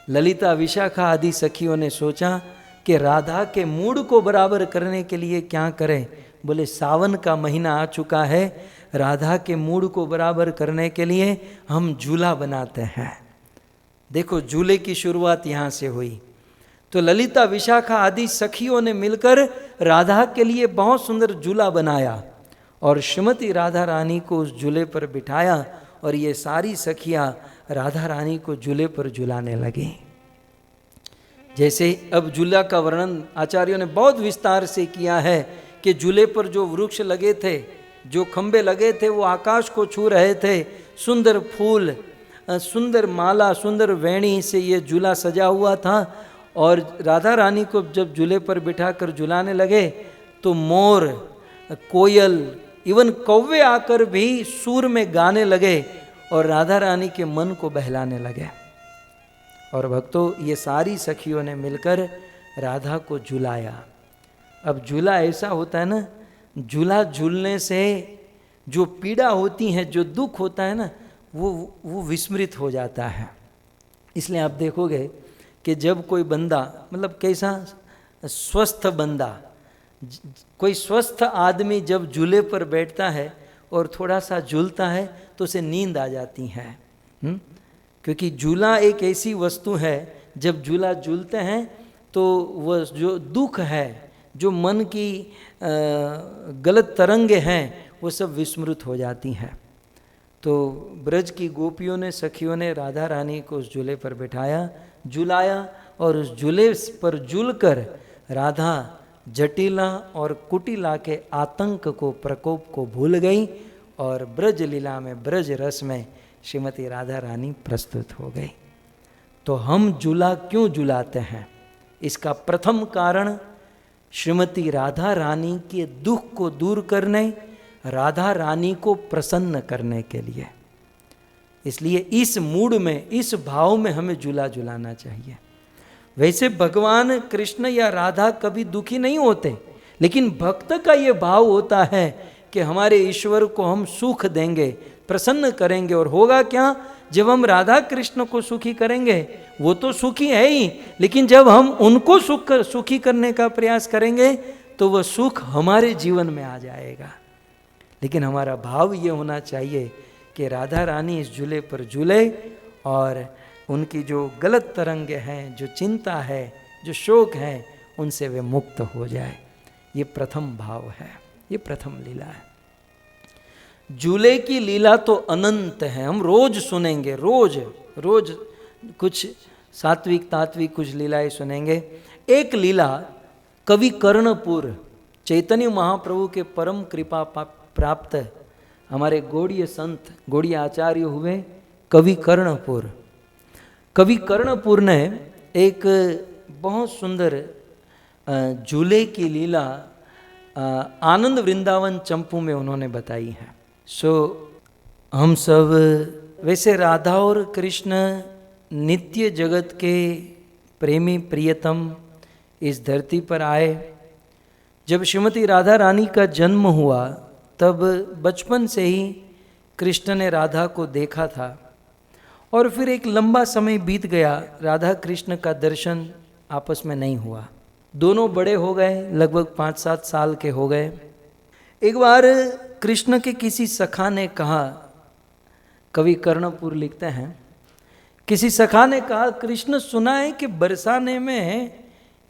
A: ललिता, विशाखा आदि सखियों ने सोचा कि राधा के मूड को बराबर करने के लिए क्या करें। बोले सावन का महीना आ चुका है, राधा के मूड को बराबर करने के लिए हम झूला बनाते हैं। देखो झूले की शुरुआत यहाँ से हुई। तो ललिता, विशाखा आदि सखियों ने मिलकर राधा के लिए बहुत सुंदर झूला बनाया और श्रीमती राधा रानी को उस झूले पर बिठाया और ये सारी सखियां राधा रानी को झूले पर झुलाने लगी। जैसे अब झूला का वर्णन आचार्यों ने बहुत विस्तार से किया है कि झूले पर जो वृक्ष लगे थे, जो खंबे लगे थे, वो आकाश को छू रहे थे। सुंदर फूल, सुंदर माला, सुंदर वेणी से ये झूला सजा हुआ था। और राधा रानी को जब झूले पर बिठाकर झुलाने लगे तो मोर, कोयल, इवन कौवे आकर भी सुर में गाने लगे और राधा रानी के मन को बहलाने लगे। और भक्तों, ये सारी सखियों ने मिलकर राधा को झुलाया। अब झूला ऐसा होता है ना, झूला झूलने से जो पीड़ा होती है, जो दुख होता है ना, वो विस्मृत हो जाता है। इसलिए आप देखोगे कि जब कोई बंदा, मतलब कैसा स्वस्थ बंदा, कोई स्वस्थ आदमी जब झूले पर बैठता है और थोड़ा सा झूलता है तो उसे नींद आ जाती है। क्योंकि झूला एक ऐसी वस्तु है, जब झूला झूलते हैं तो वह जो दुख है, जो मन की गलत तरंगे हैं, वो सब विस्मृत हो जाती हैं। तो ब्रज की गोपियों ने, सखियों ने राधा रानी को उस झूले पर बिठाया, झुलाया और उस झूले पर झूलकर राधा जटिला और कुटिला के आतंक को, प्रकोप को भूल गई और ब्रज लीला में, ब्रज रस में श्रीमती राधा रानी प्रस्तुत हो गई। तो हम झूला क्यों झुलाते हैं? इसका प्रथम कारण श्रीमती राधा रानी के दुख को दूर करने, राधा रानी को प्रसन्न करने के लिए। इसलिए इस मूड में, इस भाव में हमें झूला झुलाना चाहिए। वैसे भगवान कृष्ण या राधा कभी दुखी नहीं होते, लेकिन भक्त का ये भाव होता है कि हमारे ईश्वर को हम सुख देंगे, प्रसन्न करेंगे। और होगा क्या, जब हम राधा कृष्ण को सुखी करेंगे, वो तो सुखी है ही, लेकिन जब हम उनको सुखी करने का प्रयास करेंगे तो वह सुख हमारे जीवन में आ जाएगा। लेकिन हमारा भाव ये होना चाहिए कि राधा रानी इस झूले पर झूले और उनकी जो गलत तरंगे हैं, जो चिंता है, जो शोक है, उनसे वे मुक्त हो जाए। ये प्रथम भाव है, ये प्रथम लीला है। झूले की लीला तो अनंत है, हम रोज सुनेंगे, रोज रोज कुछ सात्विक तात्विक कुछ लीलाएं सुनेंगे। एक लीला कवि कर्णपुर, चैतन्य महाप्रभु के परम कृपा प्राप्त हमारे गौड़ीय संत, गौड़ीय आचार्य हुए कवि कर्णपुर। कवि कर्णपुर ने एक बहुत सुंदर झूले की लीला आनंद वृंदावन चंपू में उन्होंने बताई है। हम सब वैसे राधा और कृष्ण नित्य जगत के प्रेमी प्रियतम इस धरती पर आए। जब श्रीमती राधा रानी का जन्म हुआ तब बचपन से ही कृष्ण ने राधा को देखा था और फिर एक लंबा समय बीत गया, राधा कृष्ण का दर्शन आपस में नहीं हुआ। दोनों बड़े हो गए, लगभग 5-7 साल के हो गए। एक बार कृष्ण के किसी सखा ने कहा, कवि कर्णपुर लिखते हैं, किसी सखा ने कहा, कृष्ण सुना है कि बरसाने में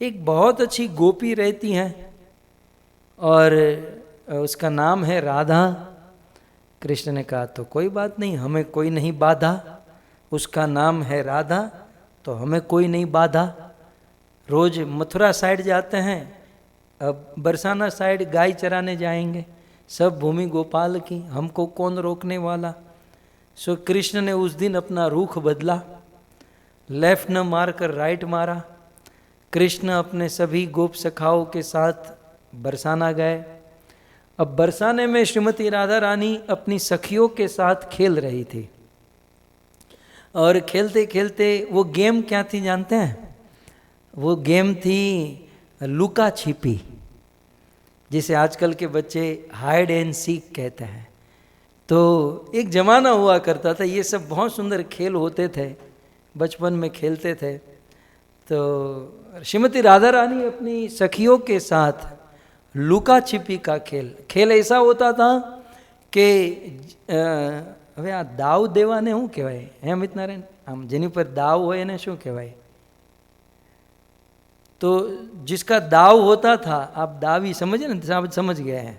A: एक बहुत अच्छी गोपी रहती है और उसका नाम है राधा। कृष्ण ने कहा, तो कोई बात नहीं, हमें कोई नहीं बाधा, उसका नाम है राधा तो हमें कोई नहीं बाधा। रोज मथुरा साइड जाते हैं, अब बरसाना साइड गाय चराने जाएंगे, सब भूमि गोपाल की, हमको कौन रोकने वाला। सो कृष्ण ने उस दिन अपना रुख बदला, लेफ्ट न मारकर राइट मारा। कृष्ण अपने सभी गोप सखाओं के साथ बरसाना गए। अब बरसाने में श्रीमती राधा रानी अपनी सखियों के साथ खेल रही थी, और खेलते खेलते वो गेम क्या थी जानते हैं? वो गेम थी लुका छिपी, जिसे आजकल के बच्चे हाइड एंड सीक कहते हैं। तो एक जमाना हुआ करता था, ये सब बहुत सुंदर खेल होते थे, बचपन में खेलते थे। तो श्रीमती राधा रानी अपनी सखियों के साथ लुका छिपी का खेल ऐसा होता था કે હવે આ દાવ દેવાને શું કહેવાય? હે અમિતનારાયણ, આમ જેની પર દાવ હોય એને શું કહેવાય? तो जिसका दाव होता था, आप दावी समझे ना, आप समझ गए हैं,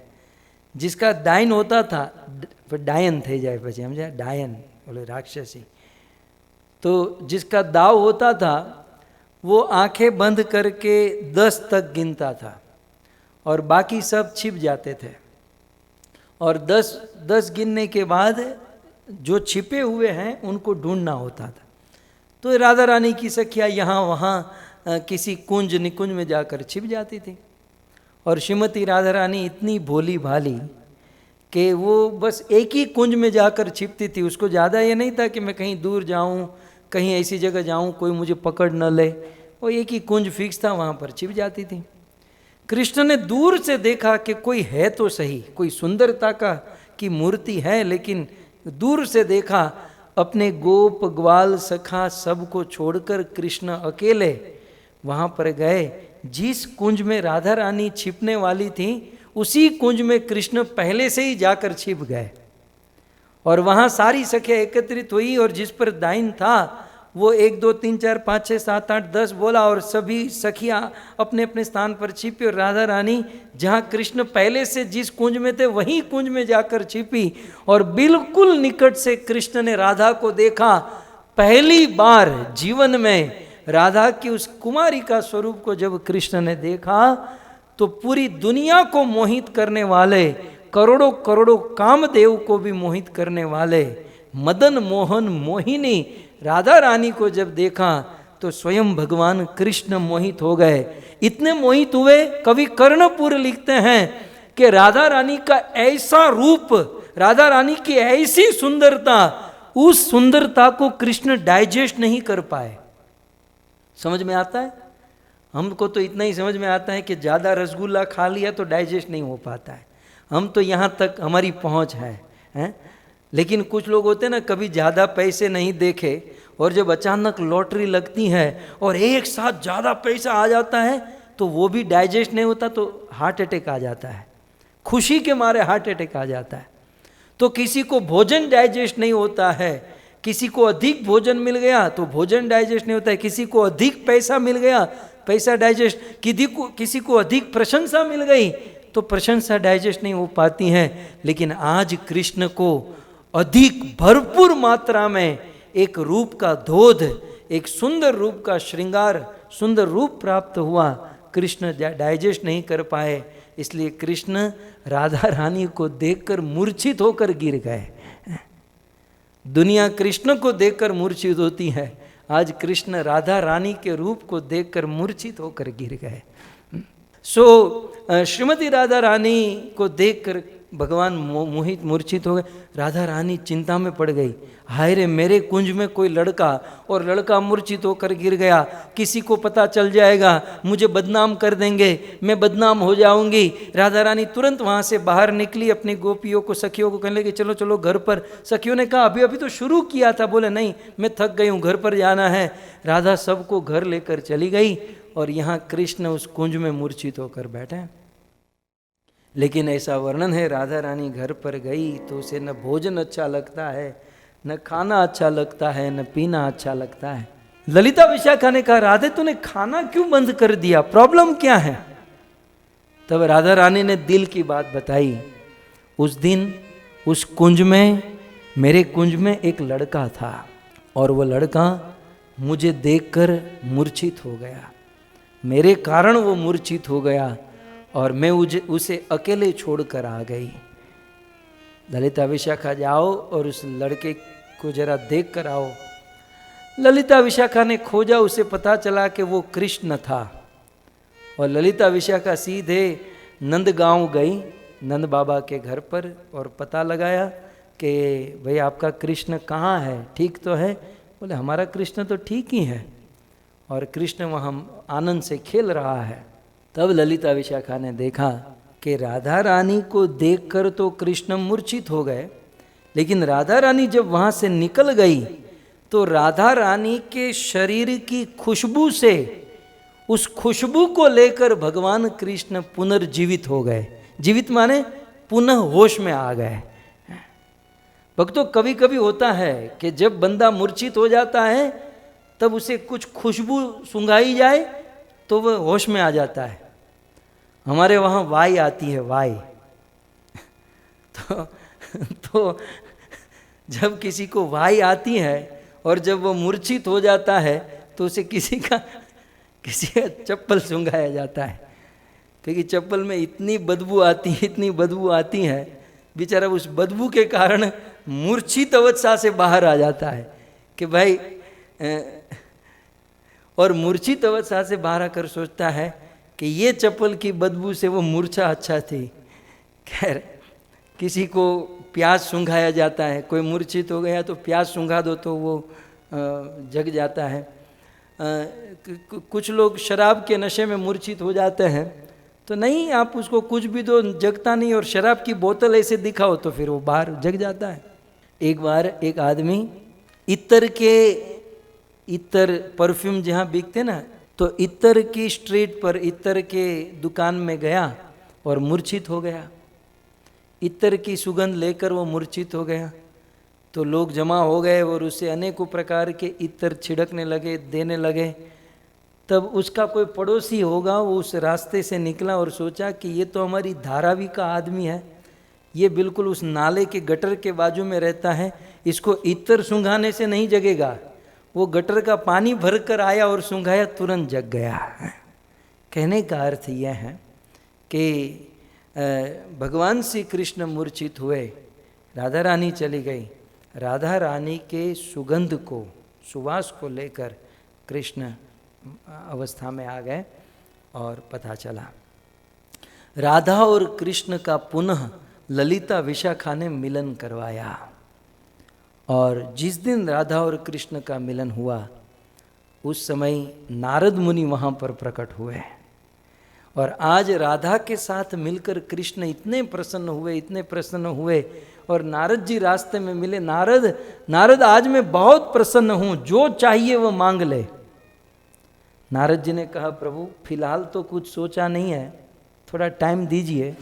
A: जिसका दाइन होता था डायन થઈ જાય પછી, સમજ્યા? डायन बोले राक्षसी। तो जिसका दाव होता था वो आंखें बंद करके 10 तक गिनता था और बाकी सब छिप जाते थे, और 10 गिनने के बाद जो छिपे हुए हैं उनको ढूंढना होता था। तो राधा रानी की सखियाँ यहाँ वहाँ किसी कुंज निकुंज में जाकर छिप जाती थी, और श्रीमती राधा रानी इतनी भोली भाली कि वो बस एक ही कुंज में जाकर छिपती थी। उसको ज़्यादा ये नहीं था कि मैं कहीं दूर जाऊँ, कहीं ऐसी जगह जाऊँ कोई मुझे पकड़ न ले। वो एक ही कुंज फिक्स था, वहाँ पर छिप जाती थी। कृष्ण ने दूर से देखा कि कोई है तो सही, कोई सुंदरता की मूर्ति है, लेकिन दूर से देखा, अपने गोप ग्वाल सखा सबको छोड़कर कृष्ण अकेले वहाँ पर गए। जिस कुंज में राधा रानी छिपने वाली थी उसी कुंज में कृष्ण पहले से ही जाकर छिप गए, और वहाँ सारी सखियाँ एकत्रित हुई, और जिस पर दाइन था वो 1 2 3 4 5 6 7 8 10 बोला, और सभी सखियाँ अपने अपने स्थान पर छिपी, और राधा रानी जहाँ कृष्ण पहले से जिस कुंज में थे वहीं कुंज में जाकर छिपी, और बिल्कुल निकट से कृष्ण ने राधा को देखा। पहली बार जीवन में राधा की उस कुमारी का स्वरूप को जब कृष्ण ने देखा तो पूरी दुनिया को मोहित करने वाले, करोड़ों करोड़ों कामदेव को भी मोहित करने वाले मदन मोहन मोहिनी राधा रानी को जब देखा तो स्वयं भगवान कृष्ण मोहित हो गए। इतने मोहित हुए, कवि कर्णपुर लिखते हैं कि राधा रानी का ऐसा रूप, राधा रानी की ऐसी सुंदरता, उस सुंदरता को कृष्ण डाइजेस्ट नहीं कर पाए। समझ में आता है? हमको तो इतना ही समझ में आता है कि ज़्यादा रसगुल्ला खा लिया तो डाइजेस्ट नहीं हो पाता है। हम तो यहाँ तक हमारी पहुँच है। लेकिन कुछ लोग होते हैं ना, कभी ज़्यादा पैसे नहीं देखे और जब अचानक लॉटरी लगती है और एक साथ ज़्यादा पैसा आ जाता है तो वो भी डाइजेस्ट नहीं होता, तो हार्ट अटैक आ जाता है, खुशी के मारे हार्ट अटैक आ जाता है। तो किसी को भोजन डाइजेस्ट नहीं होता है, किसी को अधिक भोजन मिल गया तो भोजन डाइजेस्ट नहीं होता है, किसी को अधिक पैसा मिल गया पैसा डाइजेस्ट, किसी को अधिक प्रशंसा मिल गई तो प्रशंसा डाइजेस्ट नहीं हो पाती है। लेकिन आज कृष्ण को अधिक भरपूर मात्रा में एक रूप का धोध, एक सुंदर रूप का श्रृंगार, सुंदर रूप प्राप्त हुआ, कृष्ण डाइजेस्ट नहीं कर पाए, इसलिए कृष्ण राधा रानी को देखकर मूर्छित होकर गिर गए। दुनिया कृष्ण को देखकर मूर्छित होती है, आज कृष्ण राधा रानी के रूप को देखकर मूर्छित होकर गिर गए। श्रीमती राधा रानी को देखकर भगवान मोहित मूर्छित हो गए। राधा रानी चिंता में पड़ गई, हाय रे मेरे कुंज में कोई लड़का, और लड़का मूर्छित होकर गिर गया, किसी को पता चल जाएगा, मुझे बदनाम कर देंगे, मैं बदनाम हो जाऊंगी। राधा रानी तुरंत वहाँ से बाहर निकली, अपनी गोपियों को, सखियों को कहने लगी चलो चलो घर पर। सखियों ने कहा अभी अभी तो शुरू किया था। बोले नहीं, मैं थक गई हूँ, घर पर जाना है। राधा सबको घर लेकर चली गई, और यहाँ कृष्ण उस कुंज में मूर्छित होकर बैठे। लेकिन ऐसा वर्णन है, राधा रानी घर पर गई तो उसे न भोजन अच्छा लगता है, न खाना अच्छा लगता है, न पीना अच्छा लगता है। ललिता विशाखा ने कहा राधे तूने खाना क्यों बंद कर दिया, प्रॉब्लम क्या है? तब राधा रानी ने दिल की बात बताई। उस दिन उस कुंज में, मेरे कुंज में एक लड़का था, और वो लड़का मुझे देखकर मूर्छित हो गया, मेरे कारण वो मूर्छित हो गया, और मैं उसे अकेले छोड़कर आ गई। ललिता विशाखा जाओ और उस लड़के को जरा देख कर आओ। ललिता विशाखा ने खोजा, उसे पता चला कि वो कृष्ण था। और ललिता विशाखा सीधे नंदगांव गई, नंद बाबा के घर पर, और पता लगाया कि भाई आपका कृष्ण कहाँ है, ठीक तो है? बोले हमारा कृष्ण तो ठीक ही है, और कृष्ण वहाँ आनंद से खेल रहा है। तब ललिता विशाखा ने देखा कि राधा रानी को देखकर तो कृष्ण मूर्छित हो गए, लेकिन राधा रानी जब वहाँ से निकल गई तो राधा रानी के शरीर की खुशबू से, उस खुशबू को लेकर भगवान कृष्ण पुनर्जीवित हो गए। जीवित माने पुनः होश में आ गए। भक्तों, कभी कभी होता है कि जब बंदा मूर्छित हो जाता है तब उसे कुछ खुशबू सुंघाई जाए तो वह होश में आ जाता है। हमारे वहाँ वाई आती है, वाई तो जब किसी को वाई आती है और जब वो मूर्छित हो जाता है तो उसे किसी का चप्पल सुंघाया जाता है, क्योंकि चप्पल में इतनी बदबू आती है, बेचारा उस बदबू के कारण मूर्छित अवस्था से बाहर आ जाता है कि भाई, और मूर्छित अवस्था से बाहर आकर सोचता है कि ये चप्पल की बदबू से वो मूर्छा अच्छा थी। खैर, किसी को प्यास सुंघाया जाता है, कोई मूर्छित हो गया तो प्यास सुंघा दो तो वो जग जाता है। कुछ लोग शराब के नशे में मूर्छित हो जाते हैं, तो नहीं, आप उसको कुछ भी दो जगता नहीं, और शराब की बोतल ऐसे दिखाओ तो फिर वो बाहर जग जाता है। एक बार एक आदमी इत्र परफ्यूम जहाँ बिकते ना, तो इत्र की स्ट्रीट पर इत्र के दुकान में गया और मूर्छित हो गया। इत्र की सुगंध लेकर वो मूर्छित हो गया, तो लोग जमा हो गए और उसे अनेकों प्रकार के इत्र छिड़कने लगे, देने लगे। तब उसका कोई पड़ोसी होगा, वो उस रास्ते से निकला और सोचा कि ये तो हमारी धारावी का आदमी है, ये बिल्कुल उस नाले के गटर के बाजू में रहता है, इसको इत्र सूंघाने से नहीं जगेगा। वो गटर का पानी भर कर आया और सूंघाया, तुरंत जग गया। कहने का अर्थ यह है कि भगवान श्री कृष्ण मूर्छित हुए, राधा रानी चली गई, राधा रानी के सुगंध को, सुवास को लेकर कृष्ण अवस्था में आ गए और पता चला। राधा और कृष्ण का पुनः ललिता विशाखा ने मिलन करवाया, और जिस दिन राधा और कृष्ण का मिलन हुआ उस समय नारद मुनि वहाँ पर प्रकट हुए, और आज राधा के साथ मिलकर कृष्ण इतने प्रसन्न हुए, और नारद जी रास्ते में मिले। नारद आज मैं बहुत प्रसन्न हूँ, जो चाहिए वो मांग ले। नारद जी ने कहा, प्रभु फिलहाल तो कुछ सोचा नहीं है, थोड़ा टाइम दीजिए,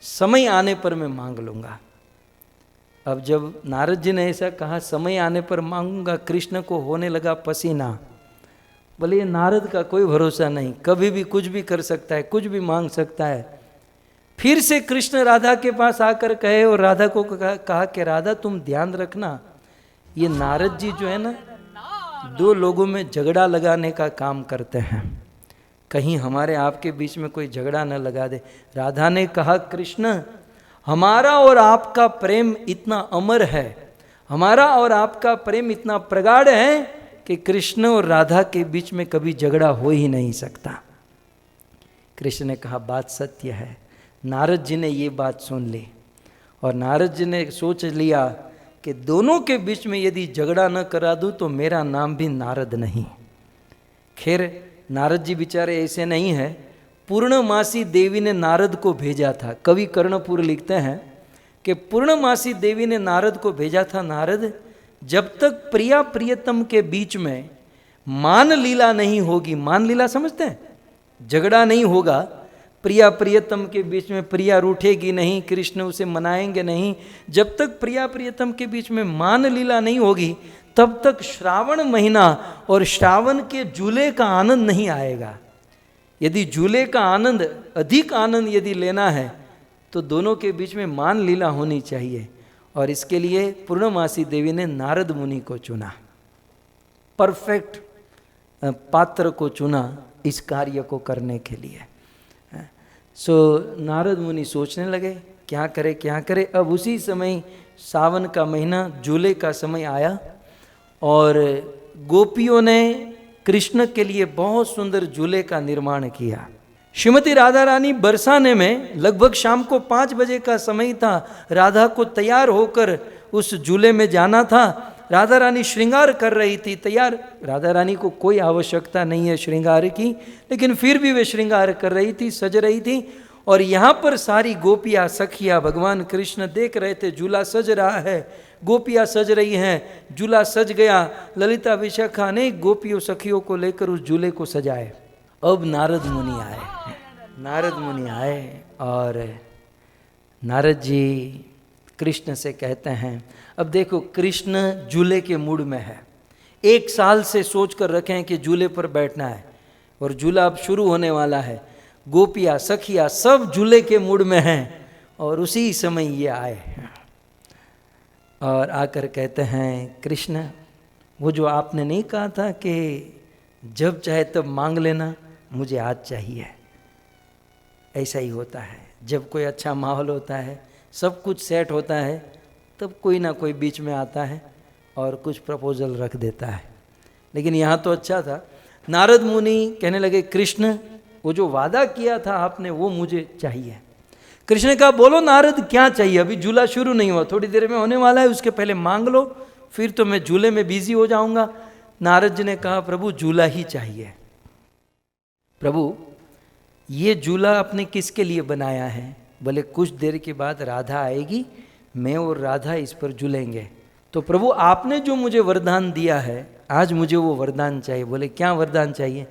A: समय आने पर मैं मांग लूँगा। अब जब नारद जी ने ऐसा कहा, समय आने पर मांगूंगा, कृष्ण को होने लगा पसीना। बोले ये नारद का कोई भरोसा नहीं, कभी भी कुछ भी कर सकता है, कुछ भी मांग सकता है। फिर से कृष्ण राधा के पास आकर कहे, और राधा को कहा कि राधा तुम ध्यान रखना, ये नारद जी जो है ना, दो लोगों में झगड़ा लगाने का काम करते हैं, कहीं हमारे आपके बीच में कोई झगड़ा न लगा दे। राधा ने कहा, कृष्ण हमारा और आपका प्रेम इतना अमर है, हमारा और आपका प्रेम इतना प्रगाढ़ है कि कृष्ण और राधा के बीच में कभी झगड़ा हो ही नहीं सकता। कृष्ण ने कहा, बात सत्य है। नारद जी ने ये बात सुन ली, और नारद जी ने सोच लिया कि दोनों के बीच में यदि झगड़ा न करा दूं तो मेरा नाम भी नारद नहीं। खैर, नारद जी बेचारे ऐसे नहीं हैं। पूर्णमासी देवी ने नारद को भेजा था। कवि कर्णपुर लिखते हैं कि पूर्णमासी देवी ने नारद को भेजा था, नारद जब तक प्रिया प्रियतम के बीच में मान लीला नहीं होगी, मान लीला समझते हैं, झगड़ा नहीं होगा, प्रिया प्रियतम के बीच में प्रिया रूठेगी नहीं, कृष्ण उसे मनाएंगे नहीं, जब तक प्रिया प्रियतम के बीच में मान लीला नहीं होगी तब तक श्रावण महीना और श्रावण के झूले का आनंद नहीं आएगा। यदि झूले का आनंद, अधिक आनंद यदि लेना है तो दोनों के बीच में मान लीला होनी चाहिए, और इसके लिए पूर्णमासी देवी ने नारद मुनि को चुना, परफेक्ट पात्र को चुना इस कार्य को करने के लिए। सो नारद मुनि सोचने लगे क्या करे। अब उसी समय सावन का महीना, झूले का समय आया, और गोपियों ने कृष्ण के लिए बहुत सुंदर झूले का निर्माण किया। श्रीमती राधा रानी बरसाने में लगभग शाम को 5 बजे का समय था। राधा को तैयार होकर उस झूले में जाना था। राधा रानी श्रृंगार कर रही थी, तैयार। राधा रानी को कोई आवश्यकता नहीं है श्रृंगार की, लेकिन फिर भी वे श्रृंगार कर रही थी, सज रही थी। और यहाँ पर सारी गोपियाँ सखियाँ भगवान कृष्ण देख रहे थे, झूला सज रहा है, गोपियाँ सज रही हैं, झूला सज गया। ललिता विशाखा अनेक गोपियों सखियों को लेकर उस झूले को सजाए। अब नारद मुनि आए। नारद मुनि आए और नारद जी कृष्ण से कहते हैं, अब देखो कृष्ण झूले के मूड में है। 1 साल से सोच कर रखे हैं कि झूले पर बैठना है और झूला अब शुरू होने वाला है। गोपियाँ सखियाँ सब झूले के मूड में हैं और उसी समय ये आए और आकर कहते हैं, कृष्ण वो जो आपने नहीं कहा था कि जब चाहे तब मांग लेना, मुझे आज चाहिए। ऐसा ही होता है, जब कोई अच्छा माहौल होता है, सब कुछ सेट होता है, तब कोई ना कोई बीच में आता है और कुछ प्रपोजल रख देता है। लेकिन यहाँ तो अच्छा था। नारद मुनि कहने लगे, कृष्ण वो जो वादा किया था आपने, वो मुझे चाहिए। कृष्ण ने कहा, बोलो नारद क्या चाहिए? अभी झूला शुरू नहीं हुआ, थोड़ी देर में होने वाला है, उसके पहले मांग लो, फिर तो मैं झूले में बिजी हो जाऊंगा। नारद जी ने कहा, प्रभु झूला ही चाहिए। प्रभु ये झूला आपने किसके लिए बनाया है? बोले कुछ देर के बाद राधा आएगी, मैं और राधा इस पर झूलेंगे। तो प्रभु आपने जो मुझे वरदान दिया है, आज मुझे वो वरदान चाहिए। बोले क्या वरदान चाहिए?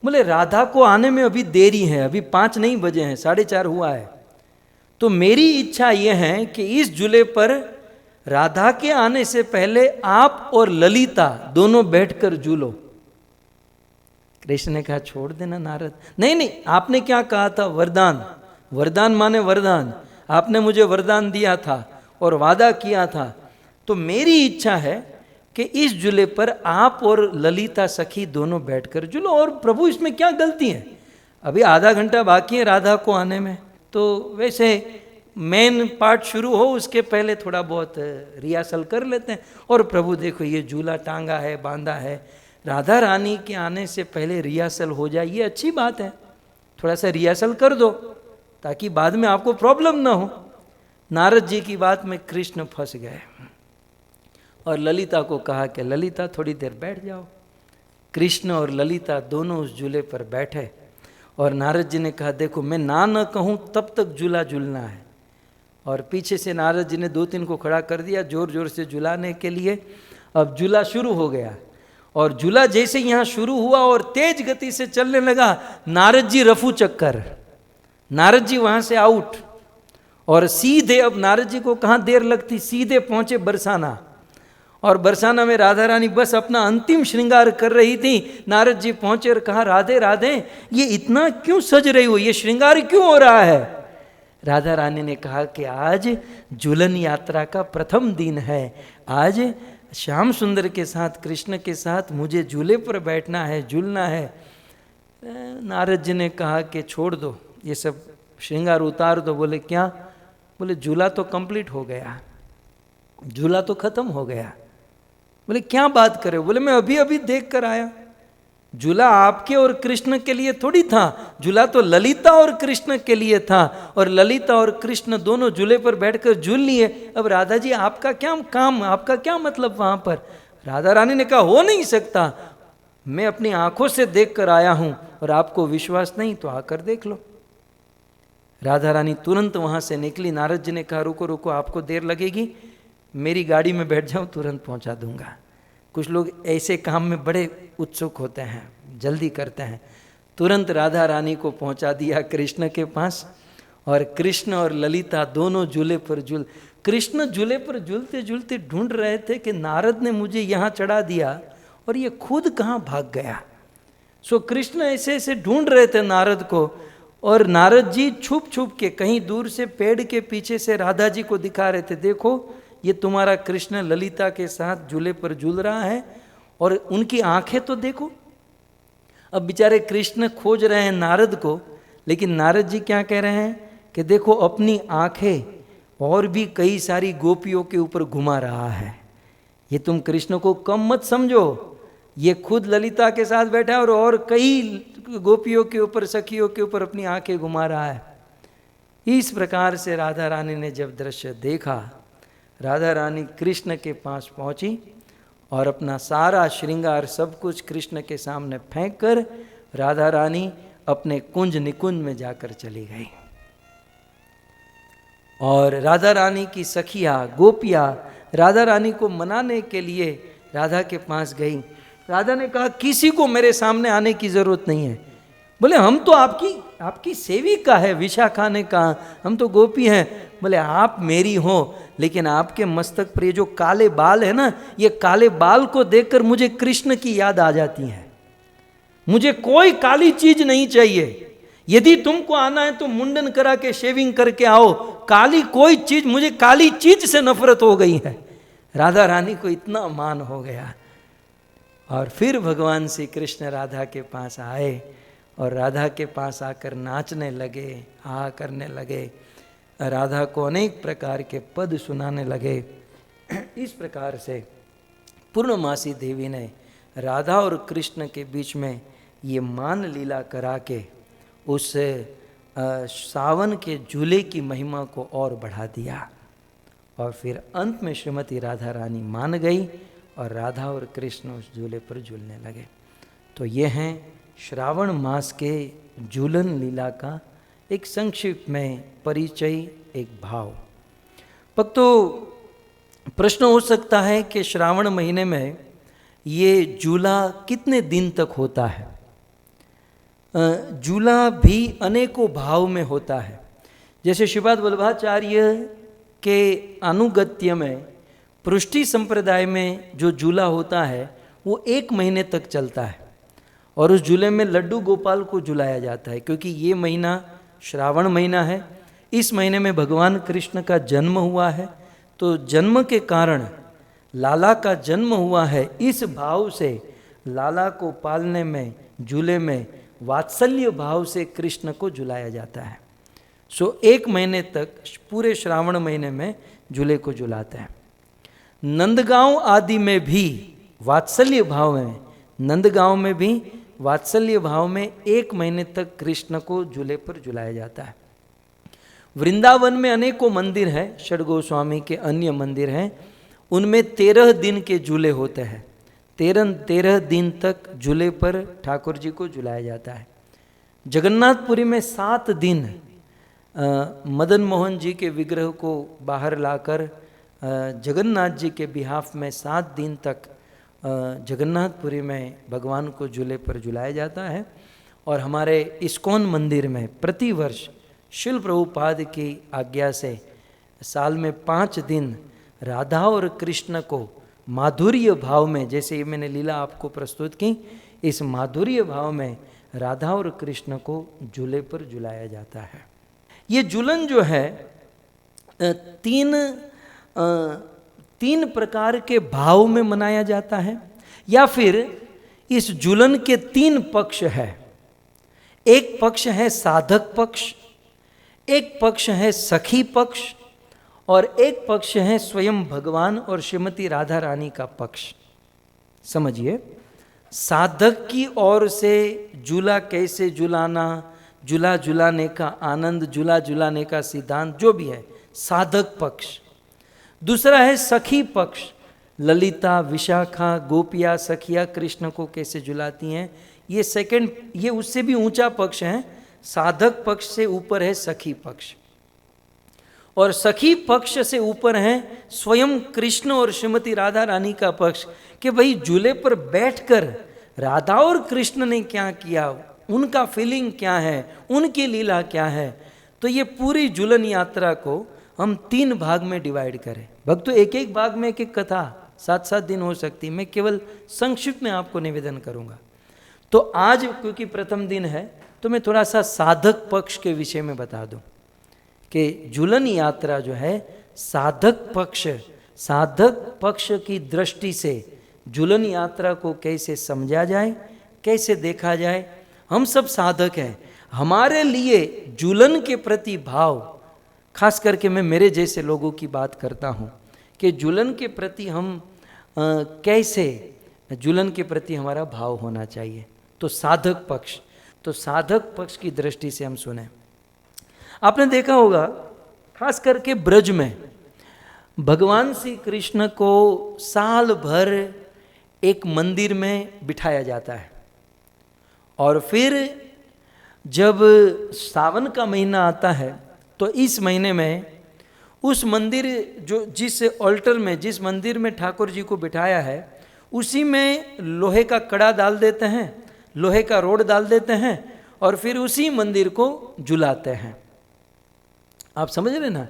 A: बोले राधा को आने में अभी देरी है, अभी 5 नहीं बजे हैं, 4:30 हुआ है। तो मेरी इच्छा ये है कि इस झूले पर राधा के आने से पहले आप और ललिता दोनों बैठकर झूलो। कृष्ण ने कहा, छोड़ देना नारद। नहीं नहीं, आपने क्या कहा था? वरदान। वरदान माने वरदान, आपने मुझे वरदान दिया था और वादा किया था। तो मेरी इच्छा है कि इस झूले पर आप और ललिता सखी दोनों बैठकर झूलो। और प्रभु इसमें क्या गलती है? अभी आधा घंटा बाकी है राधा को आने में, तो वैसे मेन पार्ट शुरू हो उसके पहले थोड़ा बहुत रिहर्सल कर लेते हैं। और प्रभु देखो ये झूला टांगा है, बांधा है, राधा रानी के आने से पहले रिहर्सल हो जाए, ये अच्छी बात है। थोड़ा सा रिहर्सल कर दो ताकि बाद में आपको प्रॉब्लम ना हो। नारद जी की बात में कृष्ण फंस गए और ललिता को कहा कि ललिता थोड़ी देर बैठ जाओ। कृष्ण और ललिता दोनों उस झूले पर बैठे और नारद जी ने कहा, देखो मैं ना न कहूँ तब तक झूला झूलना है। और पीछे से नारद जी ने 2-3 को खड़ा कर दिया जोर जोर से झुलाने के लिए। अब झूला शुरू हो गया और झूला जैसे यहाँ शुरू हुआ और तेज गति से चलने लगा, नारद जी रफू चक्कर, नारद जी वहाँ से आउट। और सीधे, अब नारद जी को कहाँ देर लगती, सीधे पहुँचे बरसाना। और बरसाना में राधा रानी बस अपना अंतिम श्रृंगार कर रही थी। नारद जी पहुँचे और कहा, राधे राधे, ये इतना क्यों सज रही हो, ये श्रृंगार क्यों हो रहा है? राधा रानी ने कहा कि आज झूलन यात्रा का प्रथम दिन है, आज श्याम सुंदर के साथ, कृष्ण के साथ मुझे झूले पर बैठना है, झूलना है। नारद जी ने कहा कि छोड़ दो, ये सब श्रृंगार उतार दो। बोले क्या? बोले झूला तो कंप्लीट हो गया, झूला तो खत्म हो गया। बोले क्या बात करे? बोले मैं अभी अभी देख कर आया, झूला आपके और कृष्ण के लिए थोड़ी था, झूला तो ललिता और कृष्ण के लिए था। और ललिता और कृष्ण दोनों झूले पर बैठकर झूल लिए। अब राधा जी आपका क्या काम, आपका क्या मतलब वहां पर? राधा रानी ने कहा, हो नहीं सकता, मैं अपनी आंखों से देख कर आया हूं और आपको विश्वास नहीं तो आकर देख लो। राधा रानी तुरंत वहां से निकली। नारद जी ने कहा, रुको रुको, आपको देर लगेगी, मेरी गाड़ी में बैठ जाओ, तुरंत पहुंचा दूंगा। कुछ लोग ऐसे काम में बड़े उत्सुक होते हैं, जल्दी करते हैं। तुरंत राधा रानी को पहुंचा दिया कृष्ण के पास और कृष्ण और ललिता दोनों झूले पर झूल। कृष्ण झूले पर झूलते झूलते ढूंढ रहे थे कि नारद ने मुझे यहाँ चढ़ा दिया और ये खुद कहाँ भाग गया। सो कृष्ण ऐसे ऐसे ढूंढ रहे थे नारद को और नारद जी छुप छुप के कहीं दूर से पेड़ के पीछे से राधा जी को दिखा रहे थे, देखो ये तुम्हारा कृष्ण ललिता के साथ झूले पर झूल रहा है। और उनकी आंखें तो देखो। अब बेचारे कृष्ण खोज रहे हैं नारद को, लेकिन नारद जी क्या कह रहे हैं कि देखो अपनी आंखें और भी कई सारी गोपियों के ऊपर घुमा रहा है। ये तुम कृष्ण को कम मत समझो, ये खुद ललिता के साथ बैठा है और कई गोपियों के ऊपर, सखियों के ऊपर अपनी आंखें घुमा रहा है। इस प्रकार से राधा रानी ने जब दृश्य देखा, राधा रानी कृष्ण के पास पहुंची और अपना सारा श्रृंगार सब कुछ कृष्ण के सामने फेंक कर राधा रानी अपने कुंज निकुंज में जाकर चली गई। और राधा रानी की सखियाँ गोपियाँ राधा रानी को मनाने के लिए राधा के पास गई। राधा ने कहा किसी को मेरे सामने आने की जरूरत नहीं है। बोले हम तो आपकी सेविका है, विशाखा ने कहा हम तो गोपी हैं। बोले आप मेरी हो, लेकिन आपके मस्तक पर ये जो काले बाल है ना, ये काले बाल को देखकर मुझे कृष्ण की याद आ जाती है। मुझे कोई काली चीज नहीं चाहिए। यदि तुमको आना है तो मुंडन करा के शेविंग करके आओ, काली कोई चीज, मुझे काली चीज से नफरत हो गई है। राधा रानी को इतना मान हो गया। और फिर भगवान श्री कृष्ण राधा के पास आए और राधा के पास आकर नाचने लगे, हा करने लगे, राधा को अनेक प्रकार के पद सुनाने लगे। इस प्रकार से पूर्णमासी देवी ने राधा और कृष्ण के बीच में ये मान लीला करा के उस सावन के झूले की महिमा को और बढ़ा दिया। और फिर अंत में श्रीमती राधा रानी मान गई और राधा और कृष्ण उस झूले पर झूलने लगे। तो ये हैं श्रावण मास के झूलन लीला का एक संक्षिप्त में परिचय, एक भाव। भक्तों, प्रश्न हो सकता है कि श्रावण महीने में ये झूला कितने दिन तक होता है। झूला भी अनेकों भाव में होता है। जैसे श्रीपाद वल्लभाचार्य के अनुगत्य में पृष्टि संप्रदाय में जो झूला होता है वो 1 महीने तक चलता है और उस झूले में लड्डू गोपाल को झुलाया जाता है, क्योंकि ये महीना श्रावण महीना है। इस महीने में भगवान कृष्ण का जन्म हुआ है, तो जन्म के कारण लाला का जन्म हुआ है। इस भाव से लाला को पालने में झूले में वात्सल्य भाव से कृष्ण को झुलाया जाता है। सो 1 महीने तक पूरे श्रावण महीने में झूले को झुलाते हैं। नंदगांव आदि में भी वात्सल्य भाव में, नंदगांव में भी वात्सल्य भाव में 1 महीने तक कृष्ण को झूले पर झुलाया जाता है। वृंदावन में अनेकों मंदिर हैं, षड गोस्वामी के अन्य मंदिर हैं, उनमें 13 दिन के झूले होते हैं। 13 दिन तक झूले पर ठाकुर जी को झुलाया जाता है। जगन्नाथपुरी में 7 दिन मदन मोहन जी के विग्रह को बाहर लाकर जगन्नाथ जी के बिहाफ में 7 दिन तक जगन्नाथपुरी में भगवान को झूले पर झुलाया जाता है। और हमारे इस्कॉन मंदिर में प्रतिवर्ष शिल प्रभुपाद की आज्ञा से साल में 5 दिन राधा और कृष्ण को माधुर्य भाव में, जैसे ये मैंने लीला आपको प्रस्तुत की, इस माधुर्य भाव में राधा और कृष्ण को झूले पर झुलाया जाता है। ये झूलन जो है 3 प्रकार के भाव में मनाया जाता है, या फिर इस झूलन के 3 पक्ष है। एक पक्ष है साधक पक्ष, एक पक्ष है सखी पक्ष, और एक पक्ष है स्वयं भगवान और श्रीमती राधा रानी का पक्ष। समझिए, साधक की ओर से झूला कैसे झुलाना, झूला झुलाने का आनंद, झूला झुलाने का सिद्धांत, जो भी है साधक पक्ष। दूसरा है सखी पक्ष, ललिता, विशाखा, गोपिया, सखिया कृष्ण को कैसे झुलाती हैं, ये सेकंड, ये उससे भी ऊंचा पक्ष है। साधक पक्ष से ऊपर है सखी पक्ष, और सखी पक्ष से ऊपर है स्वयं कृष्ण और श्रीमती राधा रानी का पक्ष, कि भाई झूले पर बैठकर राधा और कृष्ण ने क्या किया, उनका फीलिंग क्या है, उनकी लीला क्या है। तो ये पूरी झूलन यात्रा को हम 3 भाग में डिवाइड करें। भक्तों, एक एक भाग में एक एक कथा 7-7 दिन हो सकती, मैं केवल संक्षिप्त में आपको निवेदन करूंगा। तो आज क्योंकि प्रथम दिन है तो मैं थोड़ा सा साधक पक्ष के विषय में बता दूं कि झूलन यात्रा जो है साधक पक्ष की दृष्टि से झूलन यात्रा को कैसे समझा जाए, कैसे देखा जाए। हम सब साधक हैं, हमारे लिए झूलन के प्रति भाव, खास करके मैं मेरे जैसे लोगों की बात करता हूँ कि झूलन के प्रति हम कैसे जुलन के प्रति हमारा भाव होना चाहिए। तो साधक पक्ष की दृष्टि से हम सुने। आपने देखा होगा खास करके ब्रज में भगवान श्री कृष्ण को साल भर एक मंदिर में बिठाया जाता है, और फिर जब सावन का महीना आता है तो इस महीने में उस मंदिर जिस मंदिर में ठाकुर जी को बिठाया है उसी में लोहे का कड़ा डाल देते हैं, लोहे का रोड डाल देते हैं, और फिर उसी मंदिर को झुलाते हैं। आप समझ रहे ना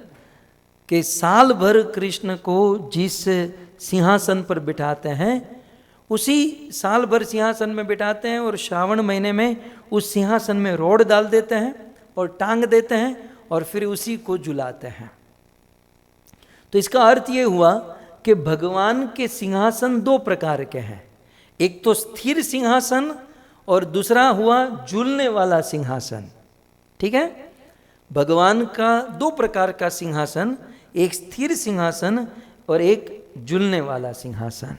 A: कि साल भर कृष्ण को जिस सिंहासन पर बिठाते हैं उसी साल भर सिंहासन में बिठाते हैं, और श्रावण महीने में उस सिंहासन में रोड डाल देते हैं और टांग देते हैं और फिर उसी को झुलाते हैं। तो इसका अर्थ ये हुआ कि भगवान के सिंहासन दो प्रकार के हैं, एक तो स्थिर सिंहासन और दूसरा हुआ झूलने वाला सिंहासन। ठीक है, भगवान का दो प्रकार का सिंहासन, एक स्थिर सिंहासन और एक झूलने वाला सिंहासन।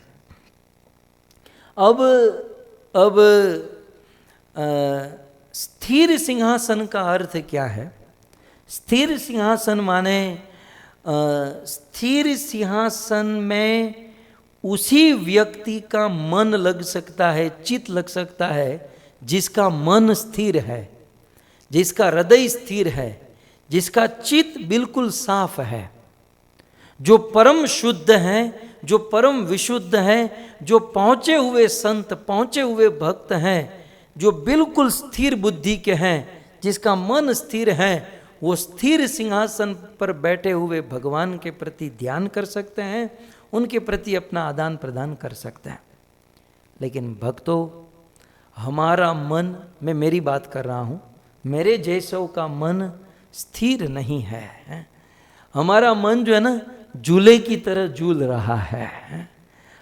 A: अब स्थिर सिंहासन का अर्थ क्या है? स्थिर सिंहासन माने स्थिर सिंहासन में उसी व्यक्ति का मन लग सकता है, चित्त लग सकता है जिसका मन स्थिर है, जिसका हृदय स्थिर है, जिसका चित्त बिल्कुल साफ है, जो परम शुद्ध है, जो परम विशुद्ध है, जो पहुँचे हुए संत, पहुँचे हुए भक्त हैं, जो बिल्कुल स्थिर बुद्धि के हैं, जिसका मन स्थिर है, वो स्थिर सिंहासन पर बैठे हुए भगवान के प्रति ध्यान कर सकते हैं, उनके प्रति अपना आदान प्रदान कर सकते हैं। लेकिन भक्तों, हमारा मन, मैं मेरी बात कर रहा हूँ, मेरे जैसों का मन स्थिर नहीं है। हमारा मन जो है ना झूले की तरह झूल रहा है।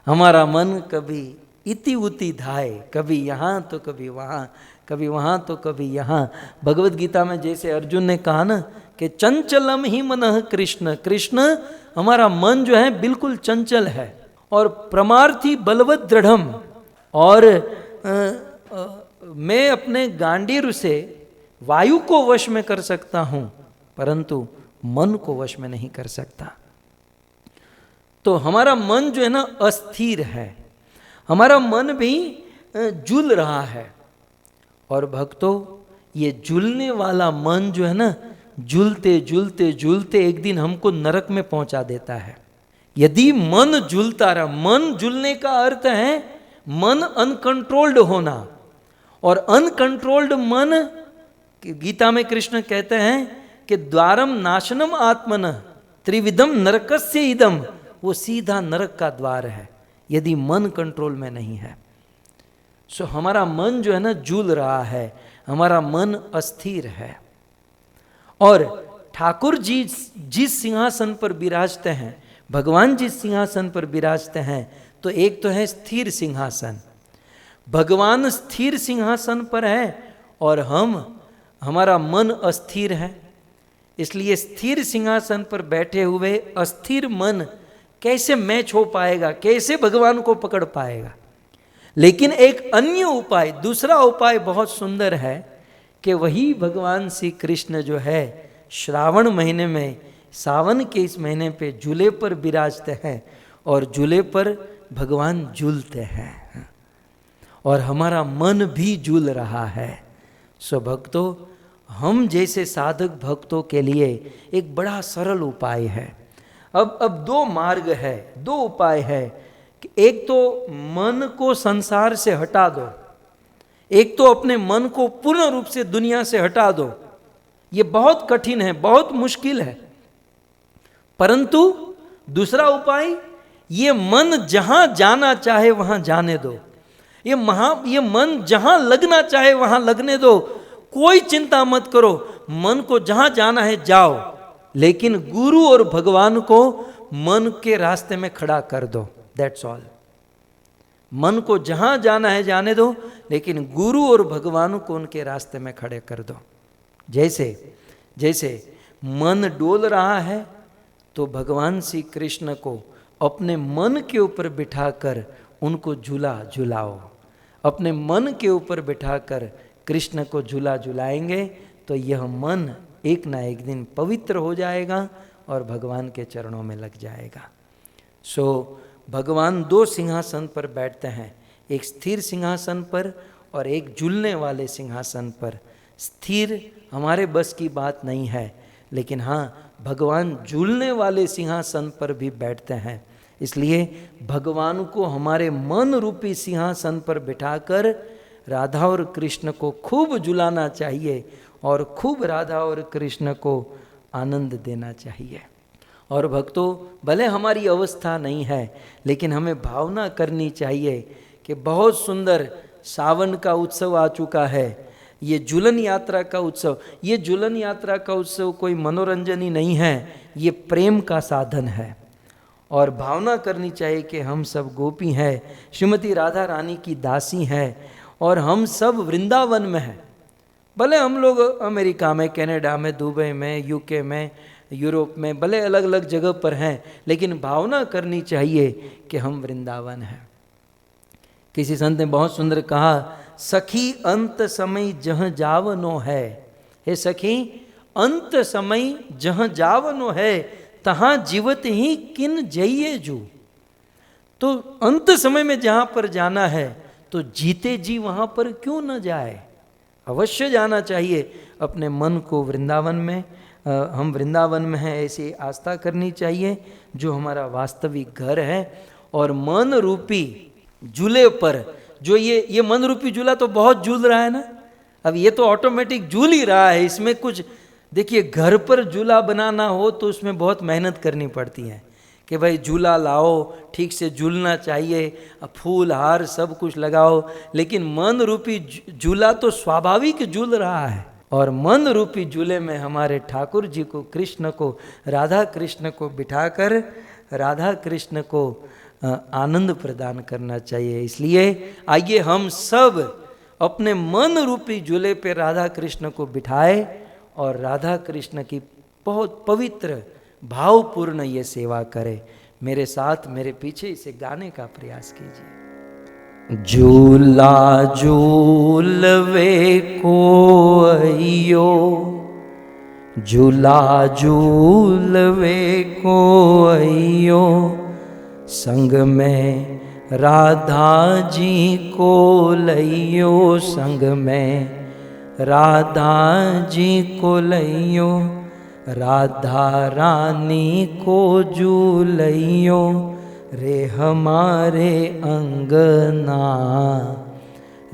A: हमारा मन कभी इति उति धाए, कभी यहाँ तो कभी वहाँ, कभी वहाँ तो कभी यहाँ। भगवत गीता में जैसे अर्जुन ने कहा ना कि चंचलम ही मनः कृष्ण, कृष्ण हमारा मन जो है बिल्कुल चंचल है, और प्रमार्थी बलवत दृढ़म, और मैं अपने गांडीर से वायु को वश में कर सकता हूँ परंतु मन को वश में नहीं कर सकता। तो हमारा मन जो है ना अस्थिर है, हमारा मन भी झूल रहा है। और भक्तों, ये झूलने वाला मन जो है ना झूलते झूलते झूलते एक दिन हमको नरक में पहुंचा देता है। यदि मन झूलता रहा, मन झूलने का अर्थ है मन अनकंट्रोल्ड होना, और अनकंट्रोल्ड मन, गीता में कृष्ण कहते हैं कि द्वारम नाशनम आत्मन त्रिविधम नरकस्य इदम, वो सीधा नरक का द्वार है यदि मन कंट्रोल में नहीं है। सो हमारा मन जो है ना झूल रहा है, हमारा मन अस्थिर है। और ठाकुर जी जिस सिंहासन पर विराजते हैं, भगवान जिस सिंहासन पर विराजते हैं, तो एक तो है स्थिर सिंहासन, भगवान स्थिर सिंहासन पर है और हमारा मन अस्थिर है। इसलिए स्थिर सिंहासन पर बैठे हुए अस्थिर मन कैसे मैच हो पाएगा, कैसे भगवान को पकड़ पाएगा। लेकिन एक अन्य उपाय, दूसरा उपाय बहुत सुंदर है कि वही भगवान श्री कृष्ण जो है श्रावण महीने में, सावन के इस महीने पे झूले पर विराजते हैं, और झूले पर भगवान झूलते हैं और हमारा मन भी झूल रहा है। सो भक्तों, हम जैसे साधक भक्तों के लिए एक बड़ा सरल उपाय है। अब दो मार्ग है, दो उपाय है कि एक तो मन को संसार से हटा दो, एक तो अपने मन को पूर्ण रूप से दुनिया से हटा दो। ये बहुत कठिन है, बहुत मुश्किल है, परंतु दूसरा उपाय, ये मन जहां जाना चाहे वहां जाने दो, ये मन जहां लगना चाहे वहां लगने दो। कोई चिंता मत करो, मन को जहां जाना है जाओ, लेकिन गुरु और भगवान को मन के रास्ते में खड़ा कर दो। That's all. मन को जहां जाना है जाने दो, लेकिन गुरु और भगवान को उनके रास्ते में खड़े कर दो। जैसे मन डोल रहा है तो भगवान श्री कृष्ण को अपने मन के ऊपर बिठाकर उनको झूला झुलाओ। अपने मन के ऊपर बिठाकर कृष्ण को झूला झुलाएंगे तो यह मन एक ना एक दिन पवित्र हो जाएगा और भगवान के चरणों में लग जाएगा। सो भगवान दो सिंहासन पर बैठते हैं, एक स्थिर सिंहासन पर और एक झूलने वाले सिंहासन पर। स्थिर हमारे बस की बात नहीं है, लेकिन हाँ भगवान झूलने वाले सिंहासन पर भी बैठते हैं। इसलिए भगवान को हमारे मन रूपी सिंहासन पर बिठाकर राधा और कृष्ण को खूब झुलाना चाहिए और खूब राधा और कृष्ण को आनंद देना चाहिए। और भक्तों, भले हमारी अवस्था नहीं है, लेकिन हमें भावना करनी चाहिए कि बहुत सुंदर सावन का उत्सव आ चुका है, ये झूलन यात्रा का उत्सव। ये झूलन यात्रा का उत्सव कोई मनोरंजन ही नहीं है, ये प्रेम का साधन है। और भावना करनी चाहिए कि हम सब गोपी हैं, श्रीमती राधा रानी की दासी हैं और हम सब वृंदावन में हैं। भले हम लोग अमेरिका में, कनाडा में, दुबई में, यूके में, यूरोप में, भले अलग अलग जगह पर हैं, लेकिन भावना करनी चाहिए कि हम वृंदावन हैं। किसी संत ने बहुत सुंदर कहा, सखी अंत समय जहाँ जावनो है। हे सखी, अंत समय जहाँ जावनो है, तहाँ जीवत ही किन जइए जू। तो अंत समय में जहाँ पर जाना है तो जीते जी वहाँ पर क्यों न जाए, अवश्य जाना चाहिए। अपने मन को वृंदावन में, हम वृंदावन में हैं ऐसी आस्था करनी चाहिए जो हमारा वास्तविक घर है। और मन रूपी झूले पर जो ये मन रूपी झूला तो बहुत झूल रहा है ना, अब ये तो ऑटोमेटिक झूल ही रहा है, इसमें कुछ देखिए, घर पर झूला बनाना हो तो उसमें बहुत मेहनत करनी पड़ती है कि भाई झूला लाओ, ठीक से झूलना चाहिए, फूल हार सब कुछ लगाओ। लेकिन मन रूपी झूला तो स्वाभाविक झूल रहा है और मन रूपी झूले में हमारे ठाकुर जी को, कृष्ण को, राधा कृष्ण को बिठाकर राधा कृष्ण को आनंद प्रदान करना चाहिए। इसलिए आइए हम सब अपने मन रूपी झूले पे राधा कृष्ण को बिठाए और राधा कृष्ण की बहुत पवित्र भावपूर्ण ये सेवा करें। मेरे साथ, मेरे पीछे इसे गाने का प्रयास कीजिए। झूला झूलवे को अइयो, झूला झूलवे को अइयो, संग में राधा जी को लइयो, संग में राधा जी को लइयो, राधा रानी को झूलइयो, रे हमारे अंगना,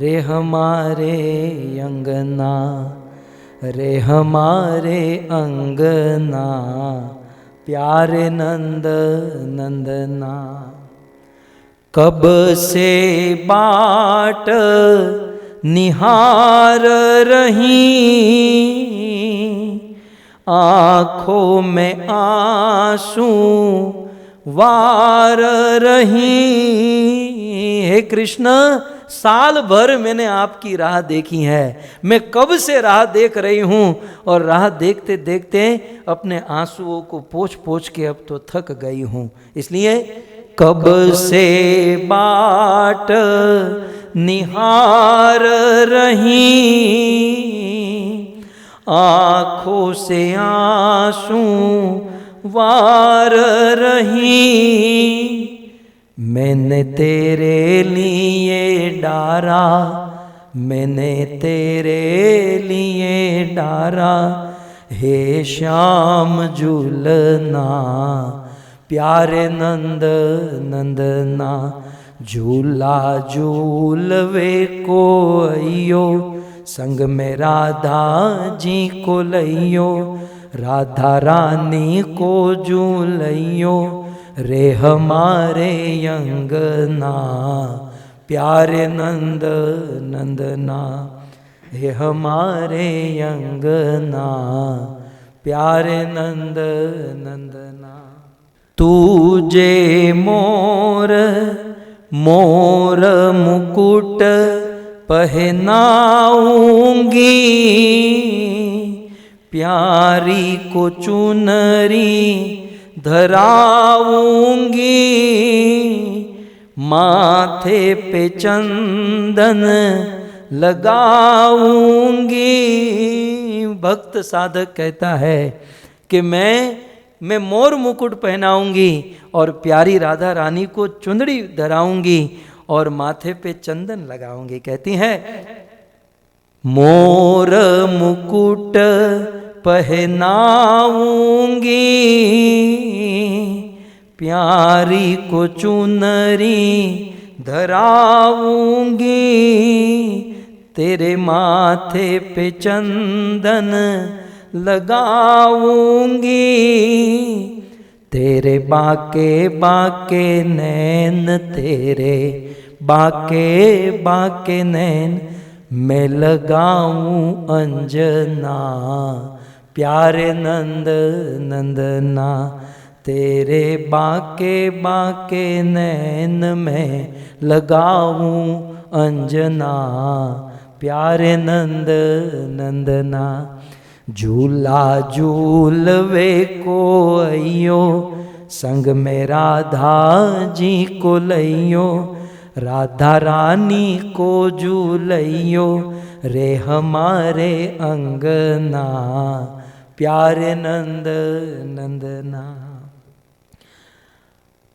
A: रे हमारे अंगना, रे हमारे अंगना, प्यारे नंद नंदना। कब से बाट निहार रही, आँखों में आंसू वार रही। हे कृष्ण, साल भर मैंने आपकी राह देखी है, मैं कब से राह देख रही हूँ और राह देखते देखते अपने आंसुओं को पोंछ पोंछ के अब तो थक गई हूँ। इसलिए कब से बाट निहार रही, आँखों से आंसू वार रही। मैंने तेरे लिए डारा, मैंने तेरे लिए डारा, हे श्याम झूलना, प्यारे नंद नंदना। झूला झूलवे को अइयो, संग में राधा जी को लइयो, राधा रानी को झूलइयो, रे हमारे अंगना, प्यारे नंद नंदना, हे हमारे अंगना, प्यारे नंद नंदना। तुझे मोर मोर मुकुट पहनाऊंगी, प्यारी को चुनरी धराऊंगी, माथे पे चंदन लगाऊंगी। भक्त साधक कहता है कि मैं मोर मुकुट पहनाऊंगी और प्यारी राधा रानी को चुंदड़ी धराऊंगी और माथे पे चंदन लगाऊंगी। कहती हैं मोर मुकुट पहनाऊंगी, प्यारी को चुनरी धराऊंगी, तेरे माथे पे चंदन लगाऊंगी, तेरे बाके बाके नैन, तेरे बाके बाके नैन मैं लगाऊं अंजना, प्यारे नंद नंदना, तेरे बाके बाके नैन में लगाऊं अंजना, प्यारे नंद नंदना। झूला झूलवे को अइयो, संग में राधा जी को लइयो, राधा रानी को झूलइयो रे हमारे अंगना, प्यारे नंद नंदना।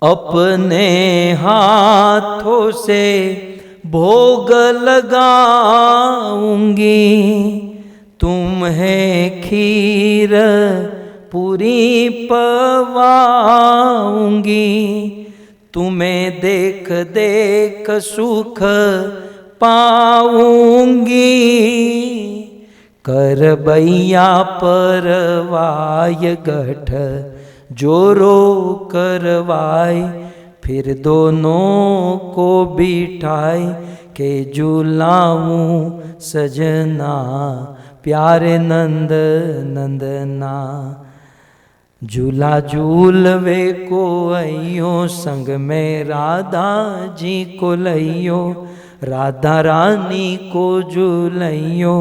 A: अपने हाथों से भोग लगाऊंगी, तुम्हें खीर पूरी पवाऊंगी, तुम्हें देख देख सुख पाऊंगी, कर बैया परवाय गठ जोरो करवाए, फिर दोनों को बिठाए के झूलाऊं सजना, प्यारे नंद नंदना। झूला झूलवे को अइयो, संग में राधा जी को लइयो, राधा रानी को झूलइयो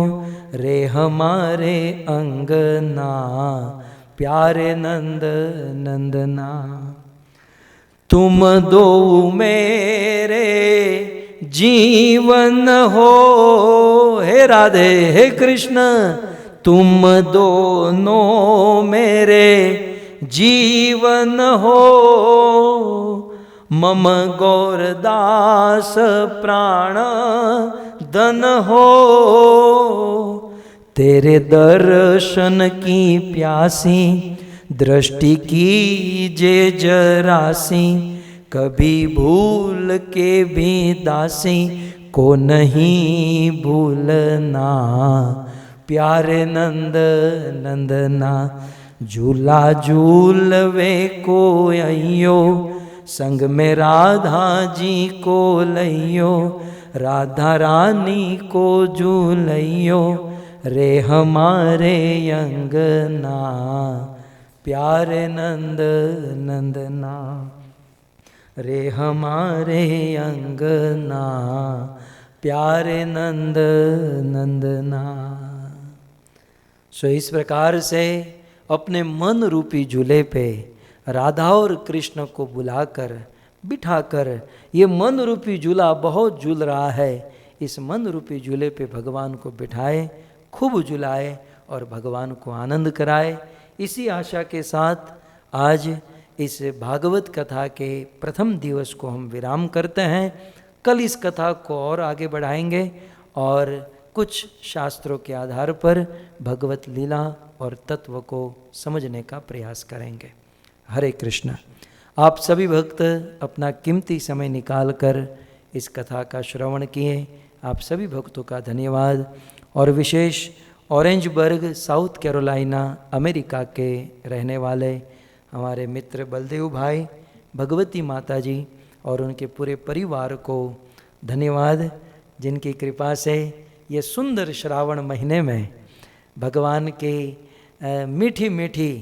A: रे हमारे अंगना, प्यारे नंद नंदना। तुम दो मेरे जीवन हो, हे राधे हे कृष्ण, तुम दोनों मेरे जीवन हो, मम गौरदास प्राण धन हो, तेरे दर्शन की प्यासी दृष्टि कीजे जरासी, कभी भूल के भी दासी को नहीं भूलना, प्यारे नंद नंदना। झूला झूलवे को अइयो, संग में राधा जी को लइयो, राधा रानी को झूलइयो रे हमारे अंगना, प्यारे नंद नंदना, रे हमारे अंगना, प्यारे नंद नंदना। सो इस प्रकार से अपने मन रूपी झूले पे राधा और कृष्ण को बुलाकर बिठाकर, ये मन रूपी झूला बहुत झूल रहा है, इस मन रूपी झूले पे भगवान को बिठाए, खूब झुलाए और भगवान को आनंद कराए। इसी आशा के साथ आज इस भागवत कथा के प्रथम दिवस को हम विराम करते हैं। कल इस कथा को और आगे बढ़ाएंगे और कुछ शास्त्रों के आधार पर भगवत लीला और तत्व को समझने का प्रयास करेंगे। हरे कृष्ण। आप सभी भक्त अपना कीमती समय निकालकर इस कथा का श्रवण किए, आप सभी भक्तों का धन्यवाद। और विशेष ऑरेंजबर्ग साउथ कैरोलिना अमेरिका के रहने वाले हमारे मित्र बलदेव भाई, भगवती माता जी और उनके पूरे परिवार को धन्यवाद, जिनकी कृपा से ये सुंदर श्रावण महीने में भगवान के मीठी मीठी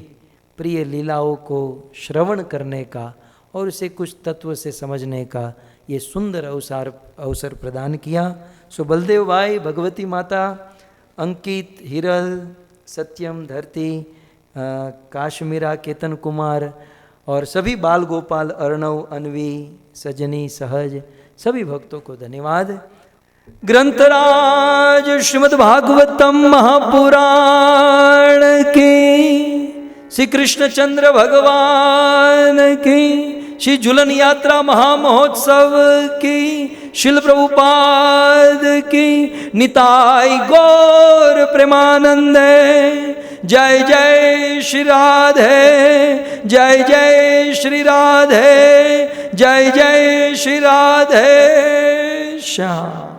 A: प्रिय लीलाओं को श्रवण करने का और उसे कुछ तत्व से समझने का ये सुंदर अवसर प्रदान किया। सो बलदेव भाई, भगवती माता, अंकित, हिरल, सत्यम, धरती, काश्मीरा, केतन कुमार और सभी बाल गोपाल, अर्णव, अनवी, सजनी, सहज सभी भक्तों को धन्यवाद। ग्रंथराज श्रीमद् भागवतम महापुराण की, श्री कृष्णचंद्र भगवान की, श्री झूलन यात्रा महामहोत्सव की, शिल प्रभुपाद की, निताई गौर प्रेमानंद। जय जय श्री राधे, जय जय श्री राधे, जय जय श्री राधे श्याम।